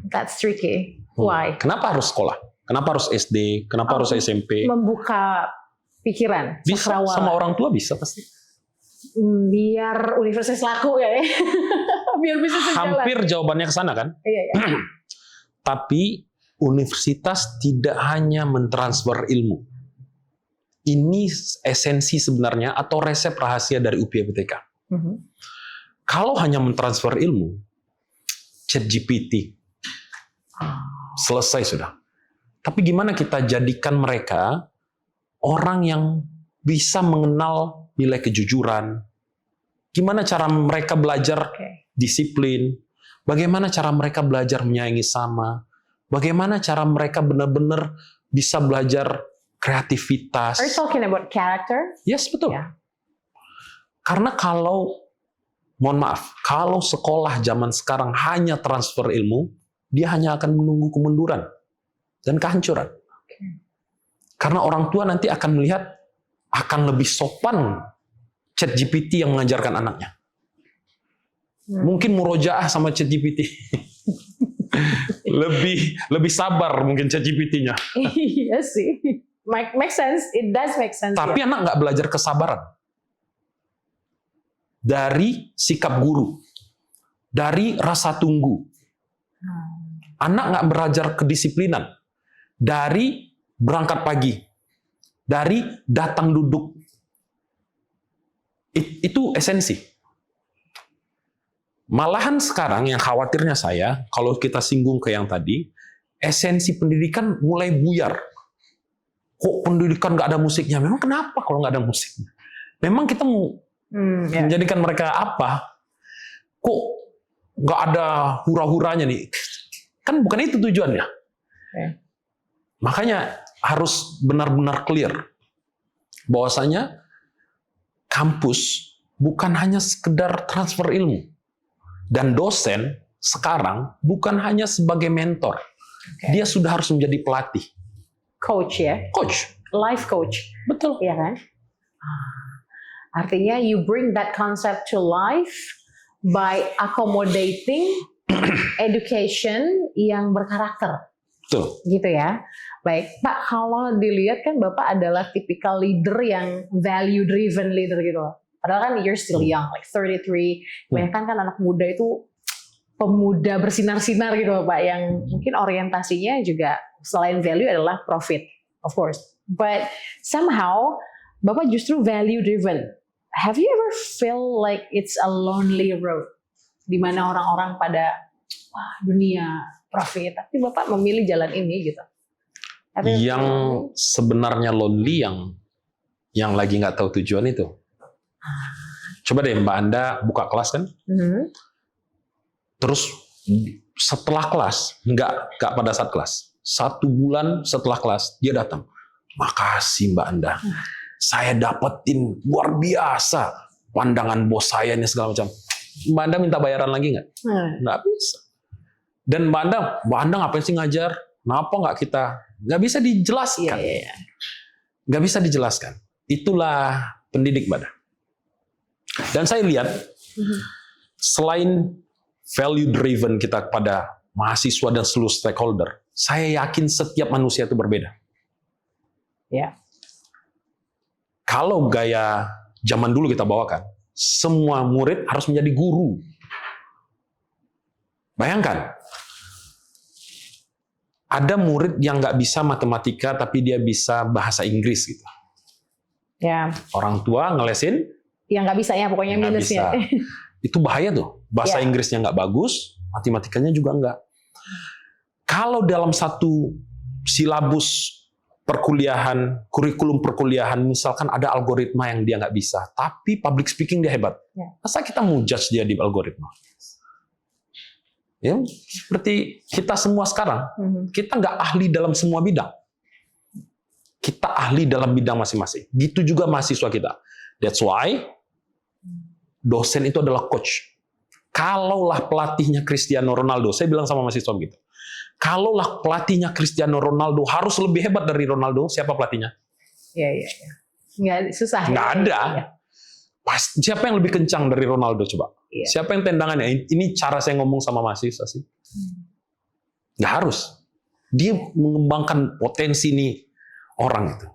That's tricky. Why? Kenapa harus sekolah? Kenapa harus SD? Kenapa harus SMP? Membuka pikiran. Bisa sama orang tua bisa pasti. Biar universitas laku ya. Biar bisa sejalan. Hampir jawabannya ke sana kan? Iya. Tapi universitas tidak hanya mentransfer ilmu. Ini esensi sebenarnya atau resep rahasia dari UPI APTK. Kalau hanya mentransfer ilmu, ChatGPT selesai sudah. Tapi gimana kita jadikan mereka orang yang bisa mengenal nilai kejujuran? Gimana cara mereka belajar disiplin? Bagaimana cara mereka belajar menyayangi sama? Bagaimana cara mereka benar-benar bisa belajar kreativitas? Are you talking about character? Yes, betul. Yeah. Karena kalau sekolah zaman sekarang hanya transfer ilmu, dia hanya akan menunggu kemunduran dan kehancuran. Karena orang tua nanti akan melihat akan lebih sopan ChatGPT yang mengajarkan anaknya. Mungkin murojaah sama ChatGPT. lebih sabar mungkin ChatGPT-nya. Iya sih. Make sense. It does make sense. Tapi anak nggak belajar kesabaran. Dari sikap guru. Dari rasa tunggu. Anak nggak belajar kedisiplinan. Dari berangkat pagi. Dari datang duduk. Itu esensi. Malahan sekarang yang khawatirnya saya, kalau kita singgung ke yang tadi, esensi pendidikan mulai buyar. Kok pendidikan nggak ada musiknya? Memang kenapa kalau nggak ada musiknya? Memang kita mau menjadikan mereka apa? Kok nggak ada hura-huranya nih? Kan bukan itu tujuannya. Makanya harus benar-benar clear bahwasanya kampus bukan hanya sekedar transfer ilmu. Dan dosen sekarang bukan hanya sebagai mentor. Dia sudah harus menjadi pelatih. Coach ya? Coach. Life coach. Betul. Iya kan? Artinya you bring that concept to life by accommodating education yang berkarakter. Betul. Gitu ya. Baik, Pak, kalau dilihat kan Bapak adalah tipikal leader yang value driven leader gitu loh. Padahal kan you're still young, like 33. Kebanyakan kan anak muda itu pemuda bersinar-sinar gitu loh, Pak, yang mungkin orientasinya juga selain value adalah profit, of course. But somehow Bapak justru value driven. Have you ever feel like it's a lonely road? Di mana orang-orang pada dunia profit, tapi Bapak memilih jalan ini gitu. Yang sebenarnya lonely yang lagi nggak tahu tujuan itu. Coba deh Mbak Anda buka kelas kan, terus setelah kelas, nggak pada saat kelas, 1 bulan setelah kelas dia datang, makasih Mbak Anda, saya dapetin luar biasa pandangan bos saya ini segala macam. Mbak Anda minta bayaran lagi nggak? Nggak bisa. Dan Mbak Anda ngapain sih ngajar? Kenapa nggak kita? Nggak bisa dijelaskan. Nggak bisa dijelaskan. Itulah pendidik Mbak Anda. Dan saya lihat, selain value driven kita kepada mahasiswa dan seluruh stakeholder, saya yakin setiap manusia itu berbeda. Ya. Kalau gaya zaman dulu kita bawakan, semua murid harus menjadi guru. Bayangkan, ada murid yang nggak bisa matematika tapi dia bisa bahasa Inggris gitu. Ya. Orang tua ngelesin, yang nggak bisa ya, pokoknya minusnya. Itu bahaya tuh. bahasa Inggrisnya nggak bagus, matematikanya juga nggak. Kalau dalam satu silabus perkuliahan, kurikulum perkuliahan, misalkan ada algoritma yang dia nggak bisa, tapi public speaking dia hebat. Masa kita mau judge dia di algoritma? Ya, seperti kita semua sekarang, kita nggak ahli dalam semua bidang. Kita ahli dalam bidang masing-masing. Gitu juga mahasiswa kita. That's why dosen itu adalah coach. Kalaulah pelatihnya Cristiano Ronaldo, saya bilang sama mahasiswa begitu. Kalaulah pelatihnya Cristiano Ronaldo harus lebih hebat dari Ronaldo, siapa pelatihnya? Iya. Nggak susah. Nggak ada. Siapa yang lebih kencang dari Ronaldo coba? Siapa yang tendangannya? Ini cara saya ngomong sama mahasiswa sih. Nggak harus. Dia mengembangkan potensi nih orang itu.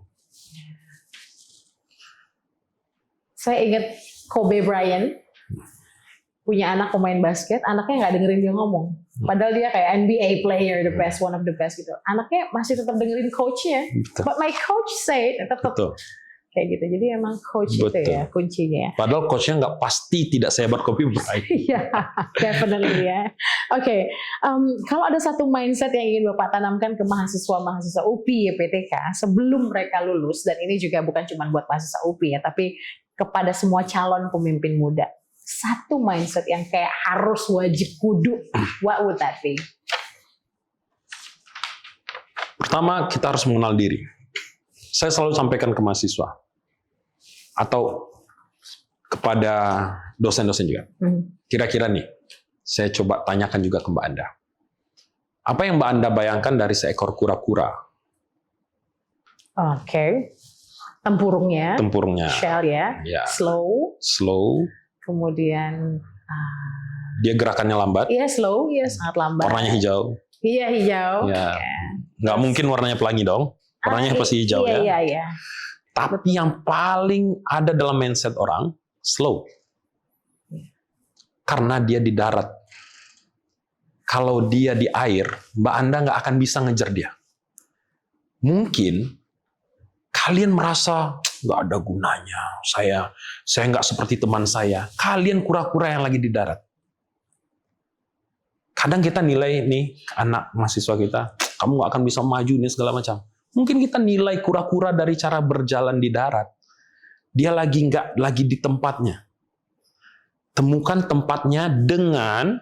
Saya ingat Kobe Bryant punya anak pemain basket, anaknya nggak dengerin dia ngomong. Padahal dia kayak NBA player, the best, one of the best gitu. Anaknya masih tetap dengerin coachnya. But my coach said, tetap kayak gitu. Jadi emang coach itu ya kuncinya. Padahal coachnya nggak pasti tidak sehebat Kobe Bryant. Iya, definitely ya. Oke, kalau ada satu mindset yang ingin Bapak tanamkan ke mahasiswa-mahasiswa UPI YPTK sebelum mereka lulus, dan ini juga bukan cuma buat mahasiswa UPI ya, tapi kepada semua calon pemimpin muda. Satu mindset yang kayak harus wajib kudu, what would that be? Pertama, kita harus mengenal diri. Saya selalu sampaikan ke mahasiswa atau kepada dosen-dosen juga. Kira-kira nih, saya coba tanyakan juga ke Mbak Anda. Apa yang Mbak Anda bayangkan dari seekor kura-kura? Oke. Tempurungnya. Shell ya. Slow. Kemudian dia gerakannya lambat. Iya, slow, iya sangat lambat. Warnanya hijau. Iya, hijau. Ya. Nggak mungkin warnanya pelangi dong. Warnanya pasti hijau ya. Iya. Tapi yang paling ada dalam mindset orang, slow. Karena dia di darat. Kalau dia di air, Mbak Anda nggak akan bisa ngejar dia. Mungkin kalian merasa nggak ada gunanya, saya nggak seperti teman saya. Kalian kura-kura yang lagi di darat. Kadang kita nilai nih anak mahasiswa kita, kamu nggak akan bisa maju nih segala macam. Mungkin kita nilai kura-kura dari cara berjalan di darat. Dia nggak lagi di tempatnya. Temukan tempatnya dengan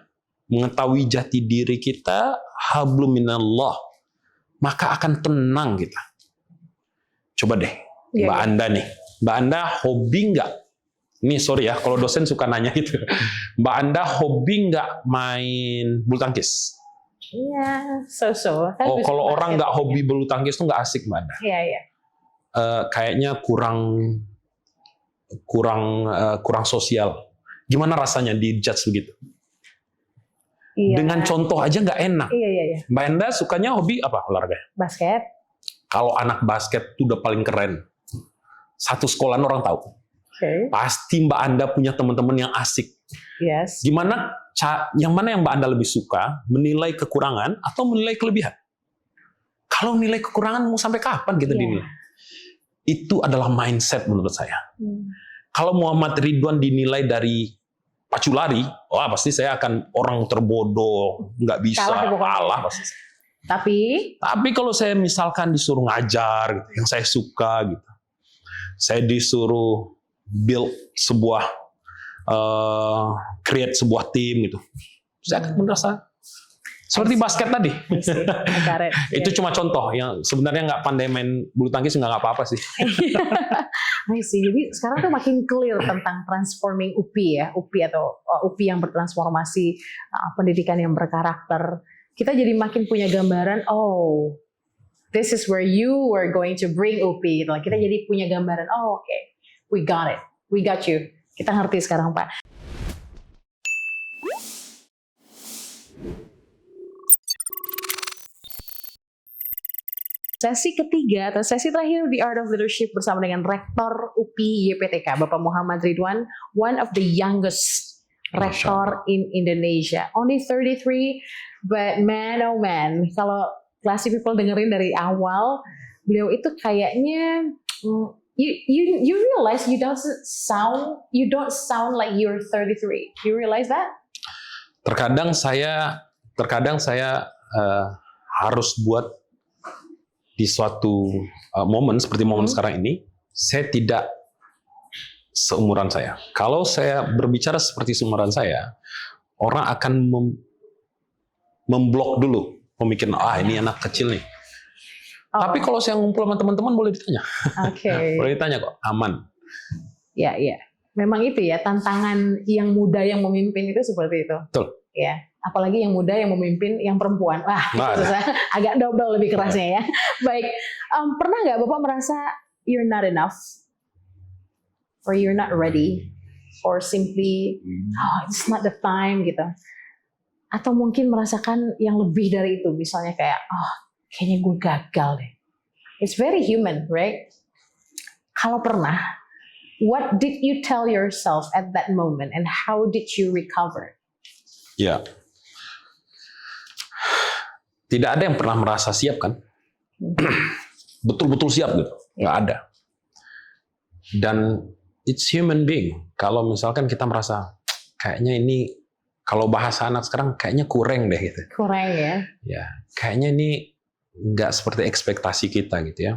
mengetahui jati diri kita, hablum minallah, maka akan tenang kita. Coba deh, Mbak Anda nih. Mbak Anda hobi nggak? Ini sorry ya, kalau dosen suka nanya gitu. Mbak Anda hobi nggak main bulu tangkis? Iya, so-so. Oh, kalau orang nggak hobi bulu tangkis tuh nggak asik, Mbak Anda. Iya. Kayaknya kurang sosial. Gimana rasanya di-judge begitu? Iya. Dengan contoh aja nggak enak. Iya. Mbak Anda sukanya hobi apa olahraga? Basket. Kalau anak basket itu udah paling keren. Satu sekolahan orang tahu. Pasti Mbak Anda punya teman-teman yang asik. Yes. Yang mana yang Mbak Anda lebih suka? Menilai kekurangan atau menilai kelebihan? Kalau nilai kekurangan mau sampai kapan kita dinilai? Itu adalah mindset menurut saya. Kalau Muhammad Ridwan dinilai dari pacu lari, wah pasti saya akan orang terbodoh, nggak bisa, kalah pasti. Tapi kalau saya misalkan disuruh ngajar, gitu, yang saya suka gitu, saya disuruh build create sebuah tim gitu, saya akan merasa seperti basket tadi. Itu cuma contoh yang sebenarnya nggak pandai main bulu tangkis nggak apa-apa sih. Jadi sekarang tuh makin clear tentang transforming UPI ya, UPI atau UPI yang bertransformasi, pendidikan yang berkarakter. Kita jadi makin punya gambaran, oh, this is where you were going to bring UPI. Gitu. Kita jadi punya gambaran, oh oke, we got it, we got you. Kita ngerti sekarang, Pak. Sesi ketiga atau sesi terakhir The Art of Leadership bersama dengan Rektor UPI YPTK, Bapak Muhammad Ridwan, one of the youngest rector in Indonesia. Only 33, but man oh man, kalau Classy People dengerin dari awal, beliau itu kayaknya you realize you don't sound like you're 33. You realize that? Terkadang saya harus buat di suatu momen seperti momen sekarang ini, saya tidak seumuran saya. Kalau saya berbicara seperti seumuran saya, orang akan memblok dulu pemikiran, ini anak kecil nih. Tapi kalau saya ngumpul sama teman-teman boleh ditanya. Boleh ditanya kok, aman. Ya. Memang itu ya, tantangan yang muda yang memimpin itu seperti itu. Betul. Ya, apalagi yang muda yang memimpin yang perempuan. Susah. Agak double lebih kerasnya ya. Baik, pernah nggak Bapak merasa you're not enough? Or you're not ready, or simply it's not the time gitu, atau mungkin merasakan yang lebih dari itu, misalnya kayak kayaknya gue gagal deh. It's very human, right? Kalau pernah, what did you tell yourself at that moment and how did you recover? Ya, tidak ada yang pernah merasa siap kan? Betul-betul siap gitu, nggak ada. Dan it's human being. Kalau misalkan kita merasa kayaknya ini, kalau bahasa anak sekarang kayaknya kurang deh gitu. Kurang ya? Ya, kayaknya ini nggak seperti ekspektasi kita gitu ya.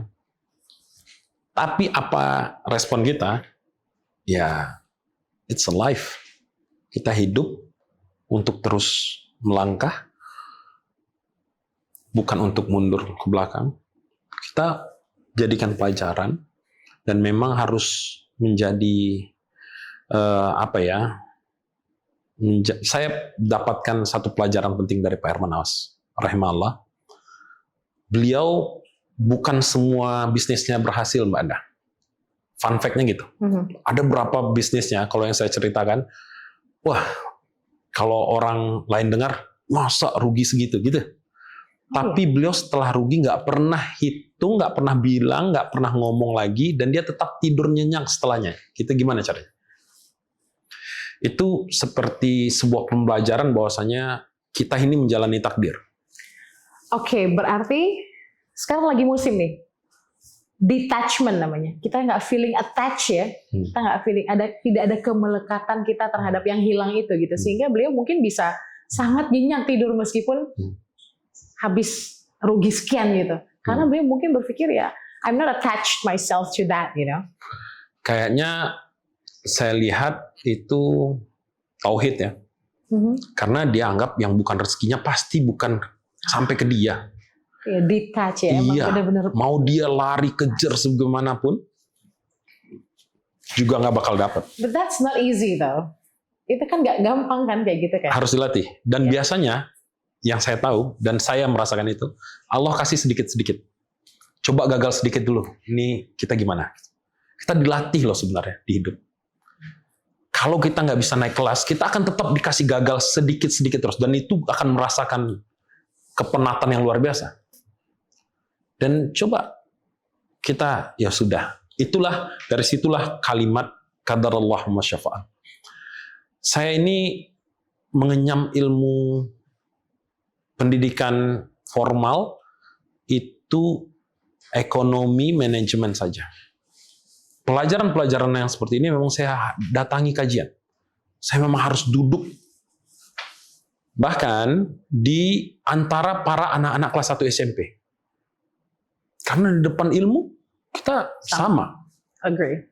Tapi apa respon kita? Ya, it's a life. Kita hidup untuk terus melangkah, bukan untuk mundur ke belakang. Kita jadikan pelajaran dan memang harus menjadi saya dapatkan satu pelajaran penting dari Pak Herman Awas rahimahullah. Beliau bukan semua bisnisnya berhasil, Mbak Anda. Fun fact-nya gitu. Ada berapa bisnisnya kalau yang saya ceritakan, wah, kalau orang lain dengar, masa rugi segitu gitu. Tapi beliau setelah rugi nggak pernah hitung, nggak pernah bilang, nggak pernah ngomong lagi, dan dia tetap tidur nyenyak setelahnya. Kita gimana caranya? Itu seperti sebuah pembelajaran bahwasanya kita ini menjalani takdir. Oke, berarti sekarang lagi musim nih. Detachment namanya. Kita nggak feeling attached ya. Kita nggak feeling tidak ada kemelekatan kita terhadap yang hilang itu gitu. Sehingga beliau mungkin bisa sangat nyenyak tidur meskipun habis rugi sekian gitu. Karena beliau mungkin berpikir ya, I'm not attached myself to that, you know. Kayaknya saya lihat itu tauhid ya. Karena dia anggap yang bukan rezekinya pasti bukan sampai ke dia. Ya, detach ya, emang benar-benar. Mau dia lari kejar sebagimanapun juga nggak bakal dapat. But that's not easy though. Itu kan nggak gampang kan kayak gitu kan. Harus dilatih. Dan biasanya yang saya tahu dan saya merasakan itu, Allah kasih sedikit-sedikit. Coba gagal sedikit dulu. Ini kita gimana? Kita dilatih loh sebenarnya di hidup. Kalau kita nggak bisa naik kelas, kita akan tetap dikasih gagal sedikit-sedikit terus. Dan itu akan merasakan kepenatan yang luar biasa. Dan coba kita, ya sudah. Itulah, dari situlah kalimat qadarallah wa syafa'an. Saya ini mengenyam ilmu pendidikan formal itu ekonomi manajemen saja. Pelajaran-pelajaran yang seperti ini memang saya datangi kajian. Saya memang harus duduk. Bahkan di antara para anak-anak kelas 1 SMP. Karena di depan ilmu kita sama. Agree.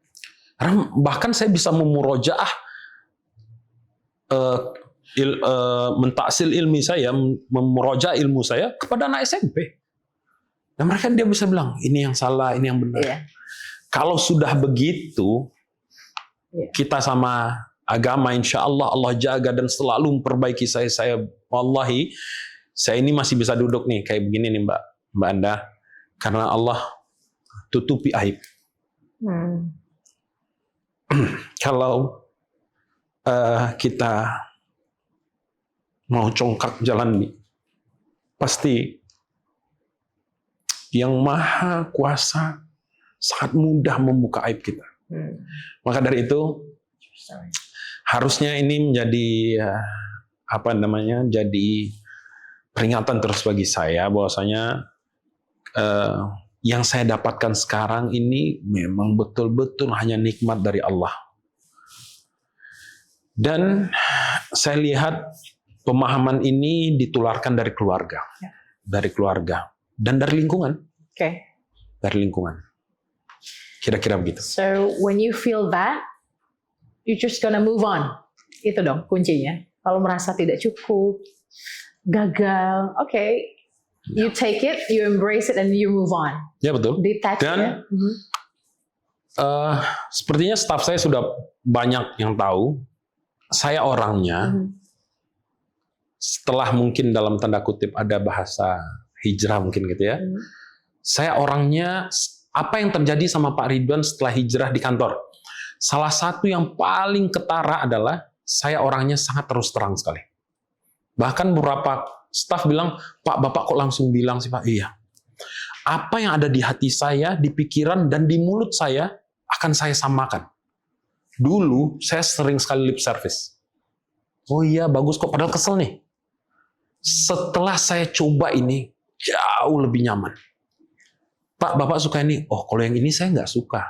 Karena bahkan saya bisa memurojaah mentaksil ilmi saya, memuroja ilmu saya kepada anak SMP. Dan mereka dia bisa bilang, ini yang salah, ini yang benar. Yeah. Kalau sudah begitu, kita sama agama, insya Allah Allah jaga dan selalu memperbaiki saya wallahi, saya ini masih bisa duduk nih kayak begini nih Mbak Anda, karena Allah tutupi aib. Kalau kita mau congkak jalan nih, pasti yang maha kuasa sangat mudah membuka aib kita. Maka dari itu harusnya ini menjadi jadi peringatan terus bagi saya bahwasanya yang saya dapatkan sekarang ini memang betul-betul hanya nikmat dari Allah. Dan saya lihat pemahaman ini ditularkan dari keluarga, Ya. dari keluarga dan dari lingkungan, Okay. dari lingkungan. Kira-kira begitu. So when you feel that, you just gonna move on. Itu dong kuncinya. Kalau merasa tidak cukup, gagal, okay, you take it, you embrace it, and you move on. Ya betul. Detach Dan ya. Mhm. Sepertinya staf saya sudah banyak yang tahu. Saya orangnya Mhm. setelah mungkin dalam tanda kutip ada bahasa hijrah mungkin gitu ya. Mhm. Saya orangnya, apa yang terjadi sama Pak Ridwan setelah hijrah di kantor? Salah satu yang paling ketara adalah saya orangnya sangat terus terang sekali. Bahkan beberapa staf bilang, Pak, Bapak kok langsung bilang sih Pak? Iya. Apa yang ada di hati saya, di pikiran, dan di mulut saya akan saya samakan. Dulu saya sering sekali lip service. Oh iya, bagus kok, padahal kesel nih. Setelah saya coba ini, jauh lebih nyaman. Pak, Bapak suka ini? Oh, kalau yang ini saya nggak suka.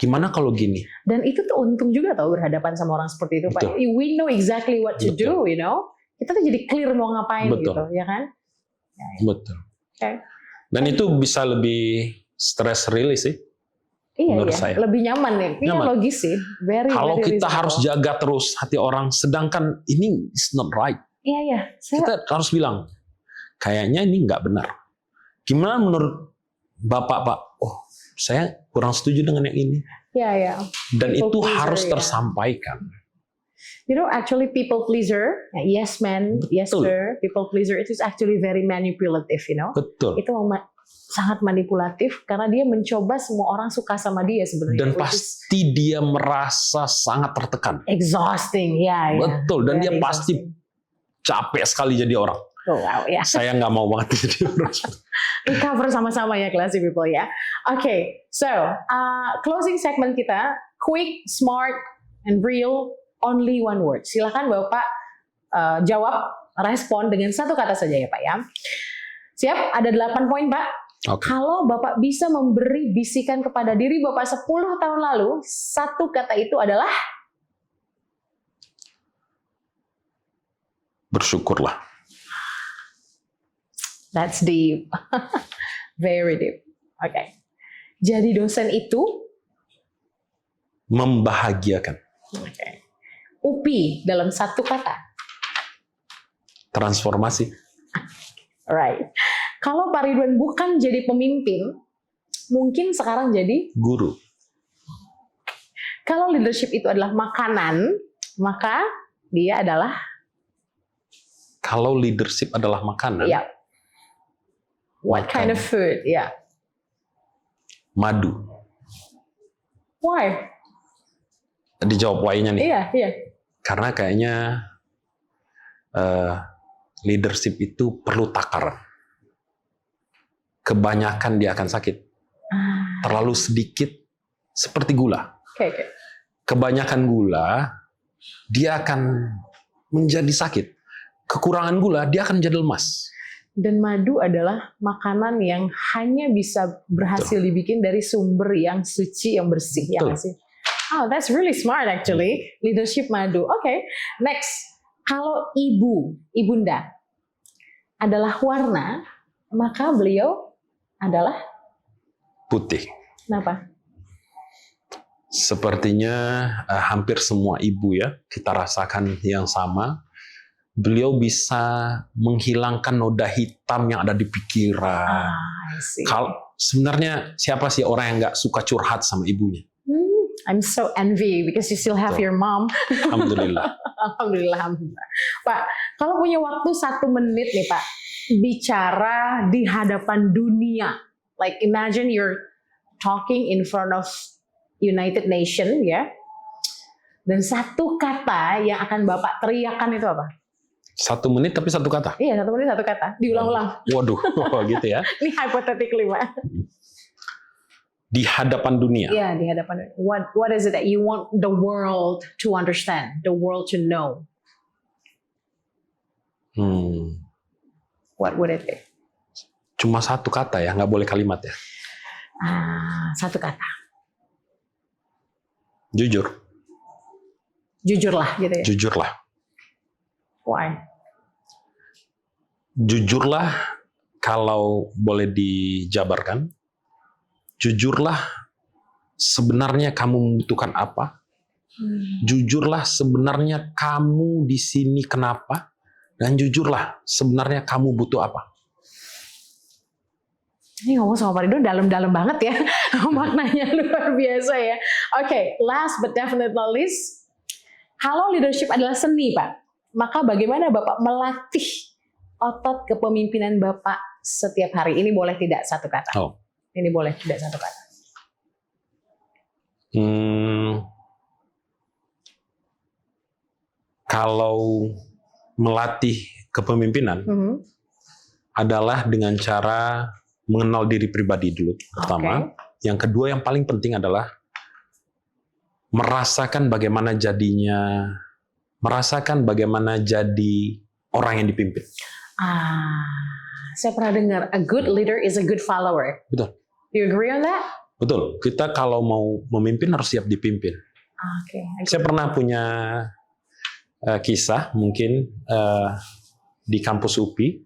Gimana kalau gini? Dan itu tuh untung juga tau berhadapan sama orang seperti itu, Pak. Betul. We know exactly what to Betul. do, you know. Kita tuh jadi clear mau ngapain Betul. gitu, ya kan? Betul. Okay. Dan itu bisa lebih stress release sih. Iya, Menurut iya. saya. Lebih nyaman ya. Iya, Nyaman. logis sih. Very, Kalau very kita reasonable. harus jaga terus hati orang, sedangkan ini is not right. Iya, iya. Kita harus bilang, kayaknya ini nggak benar. Gimana menurut Bapak, Pak? Oh, saya kurang setuju dengan yang ini. Iya, iya. Dan People itu pleaser, harus ya. tersampaikan. You know, actually people pleaser, yes man, yes Betul. sir, people pleaser, it is actually very manipulative, you know. Betul. Itu sangat manipulatif karena dia mencoba semua orang suka sama dia sebenarnya. Dan which is pasti dia merasa sangat tertekan. exhausting, ya. Betul. Dan dia Very pasti exhausting. capek sekali jadi orang. Oh, wow, ya. Saya nggak mau banget jadi orang. Recover sama-sama ya, classy people ya. Okay, so closing segment kita, quick, smart, and real, only one word. Silakan Bapak jawab, respon dengan satu kata saja ya Pak ya. Siap? Ada 8 poin Pak. Oke. Kalau Bapak bisa memberi bisikan kepada diri Bapak 10 tahun lalu, satu kata itu adalah Bersyukurlah. that's deep. Very deep. Oke. Jadi dosen itu Membahagiakan. okay. UPI dalam satu kata. Transformasi. Alright. Kalau Pak Ridwan bukan jadi pemimpin, mungkin sekarang jadi Guru. kalau leadership itu adalah makanan, maka dia adalah Kalau leadership adalah makanan, ya. What kind of food? Ya. madu. Why? Dijawab why-nya nih. Iya, iya. Karena kayaknya leadership itu perlu takaran. Kebanyakan dia akan sakit. Terlalu sedikit seperti gula. Oke, oke. Kebanyakan gula, dia akan menjadi sakit. Kekurangan gula, dia akan menjadi lemas. Dan madu adalah makanan yang hanya bisa berhasil dibikin dari sumber yang suci, yang bersih. Ya Betul. nggak sih? Oh, that's really smart actually. Leadership madu. Oke, next. Kalau ibunda adalah warna, maka beliau adalah Putih. kenapa? Sepertinya hampir semua ibu ya, kita rasakan yang sama. Beliau bisa menghilangkan noda hitam yang ada di pikiran. I see. Sebenarnya siapa sih orang yang nggak suka curhat sama ibunya? I'm so envy because you still have Betul. your mom. Alhamdulillah. Alhamdulillah, alhamdulillah. Pak, kalau punya waktu 1 menit nih Pak, bicara di hadapan dunia. Like imagine you're talking in front of United Nation ya. Dan satu kata yang akan Bapak teriakan itu apa? 1 menit tapi 1 kata. Iya, 1 menit 1 kata. Diulang-ulang. Waduh, gitu ya. Ini hypothetically, Pak. Di hadapan dunia. Iya, di hadapan. What is it that you want the world to understand, the world to know? What would it be? Cuma 1 kata ya, nggak boleh kalimat ya. 1 kata. Jujur, Jujurlah gitu ya. jujurlah. Why? Jujurlah, kalau boleh dijabarkan, jujurlah sebenarnya kamu membutuhkan apa. Jujurlah sebenarnya kamu di sini kenapa, dan jujurlah sebenarnya kamu butuh apa. Ini ngomong sama Pak Ridwan dalam-dalam banget ya. Maknanya luar biasa ya. Oke, last but definitely not least, kalau leadership adalah seni, Pak, maka bagaimana Bapak melatih otot kepemimpinan Bapak setiap hari? Ini boleh tidak satu kata. Oh. Ini boleh tidak satu kata. Kalau melatih kepemimpinan adalah dengan cara mengenal diri pribadi dulu, pertama. Yang kedua, yang paling penting adalah merasakan bagaimana jadi orang yang dipimpin. Saya pernah dengar, a good leader is a good follower. Betul. You agree on that? Betul. Kita kalau mau memimpin harus siap dipimpin. Saya pernah punya kisah mungkin di kampus UPI.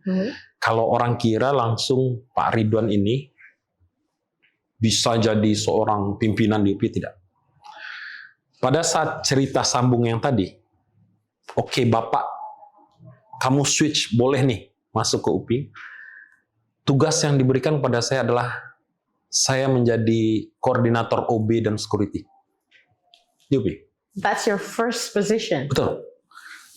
Kalau orang kira langsung Pak Ridwan ini bisa jadi seorang pimpinan di UPI, tidak. Pada saat cerita sambung yang tadi, oke, Bapak, kamu switch, boleh nih masuk ke UPI. Tugas yang diberikan kepada saya adalah saya menjadi koordinator OB dan security di UPI. That's your first position. Betul.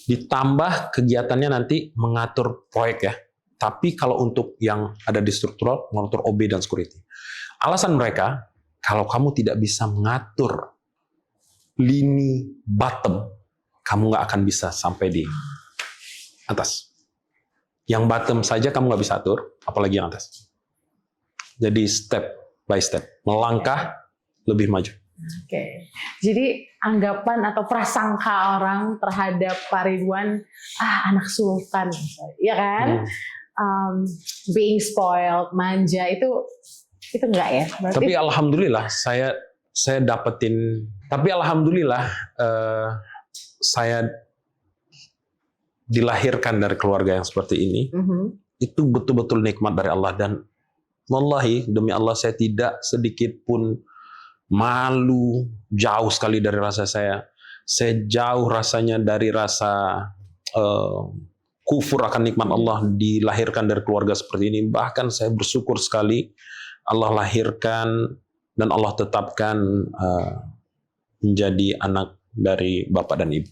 Ditambah kegiatannya nanti mengatur proyek ya. Tapi kalau untuk yang ada di struktural, mengatur OB dan security. Alasan mereka, kalau kamu tidak bisa mengatur lini bottom, kamu nggak akan bisa sampai di atas. Yang bottom saja kamu nggak bisa atur, apalagi yang atas. Jadi step by step, melangkah lebih maju. Oke. Jadi anggapan atau prasangka orang terhadap Pak Ridwan, anak sultan, ya kan? Being spoiled, manja, itu enggak ya? Berarti... Tapi alhamdulillah saya dapetin. Tapi alhamdulillah saya dilahirkan dari keluarga yang seperti ini. Itu betul-betul nikmat dari Allah, dan wallahi demi Allah saya tidak sedikit pun malu, jauh sekali dari rasa saya. Saya jauh rasanya dari rasa kufur akan nikmat Allah, dilahirkan dari keluarga seperti ini. Bahkan saya bersyukur sekali Allah lahirkan dan Allah tetapkan menjadi anak dari Bapak dan Ibu.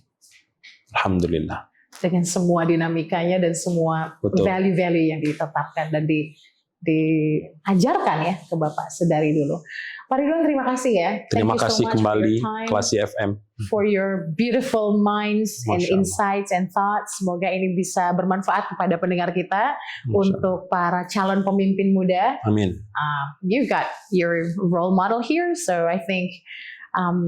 Alhamdulillah. Dengan semua dinamikanya dan semua value-value yang ditetapkan dan diajarkan ya ke Bapak sedari dulu. Pak Ridwan, terima kasih ya. Terima kasih kembali Klasi FM. For your beautiful minds and insights and thoughts. Semoga ini bisa bermanfaat kepada pendengar kita untuk para calon pemimpin muda. Amin. You got your role model here, so I think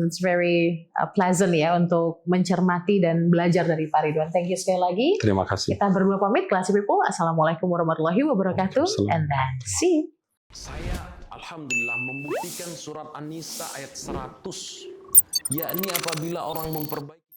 it's very pleasant ya untuk mencermati dan belajar dari Pak Ridwan. Thank you sekali lagi. Terima kasih. Kita berdua pamit, Klasi People. Assalamualaikum warahmatullahi wabarakatuh. And then see you. Saya alhamdulillah membuktikan surat An-Nisa ayat 100, yakni apabila orang memperbaiki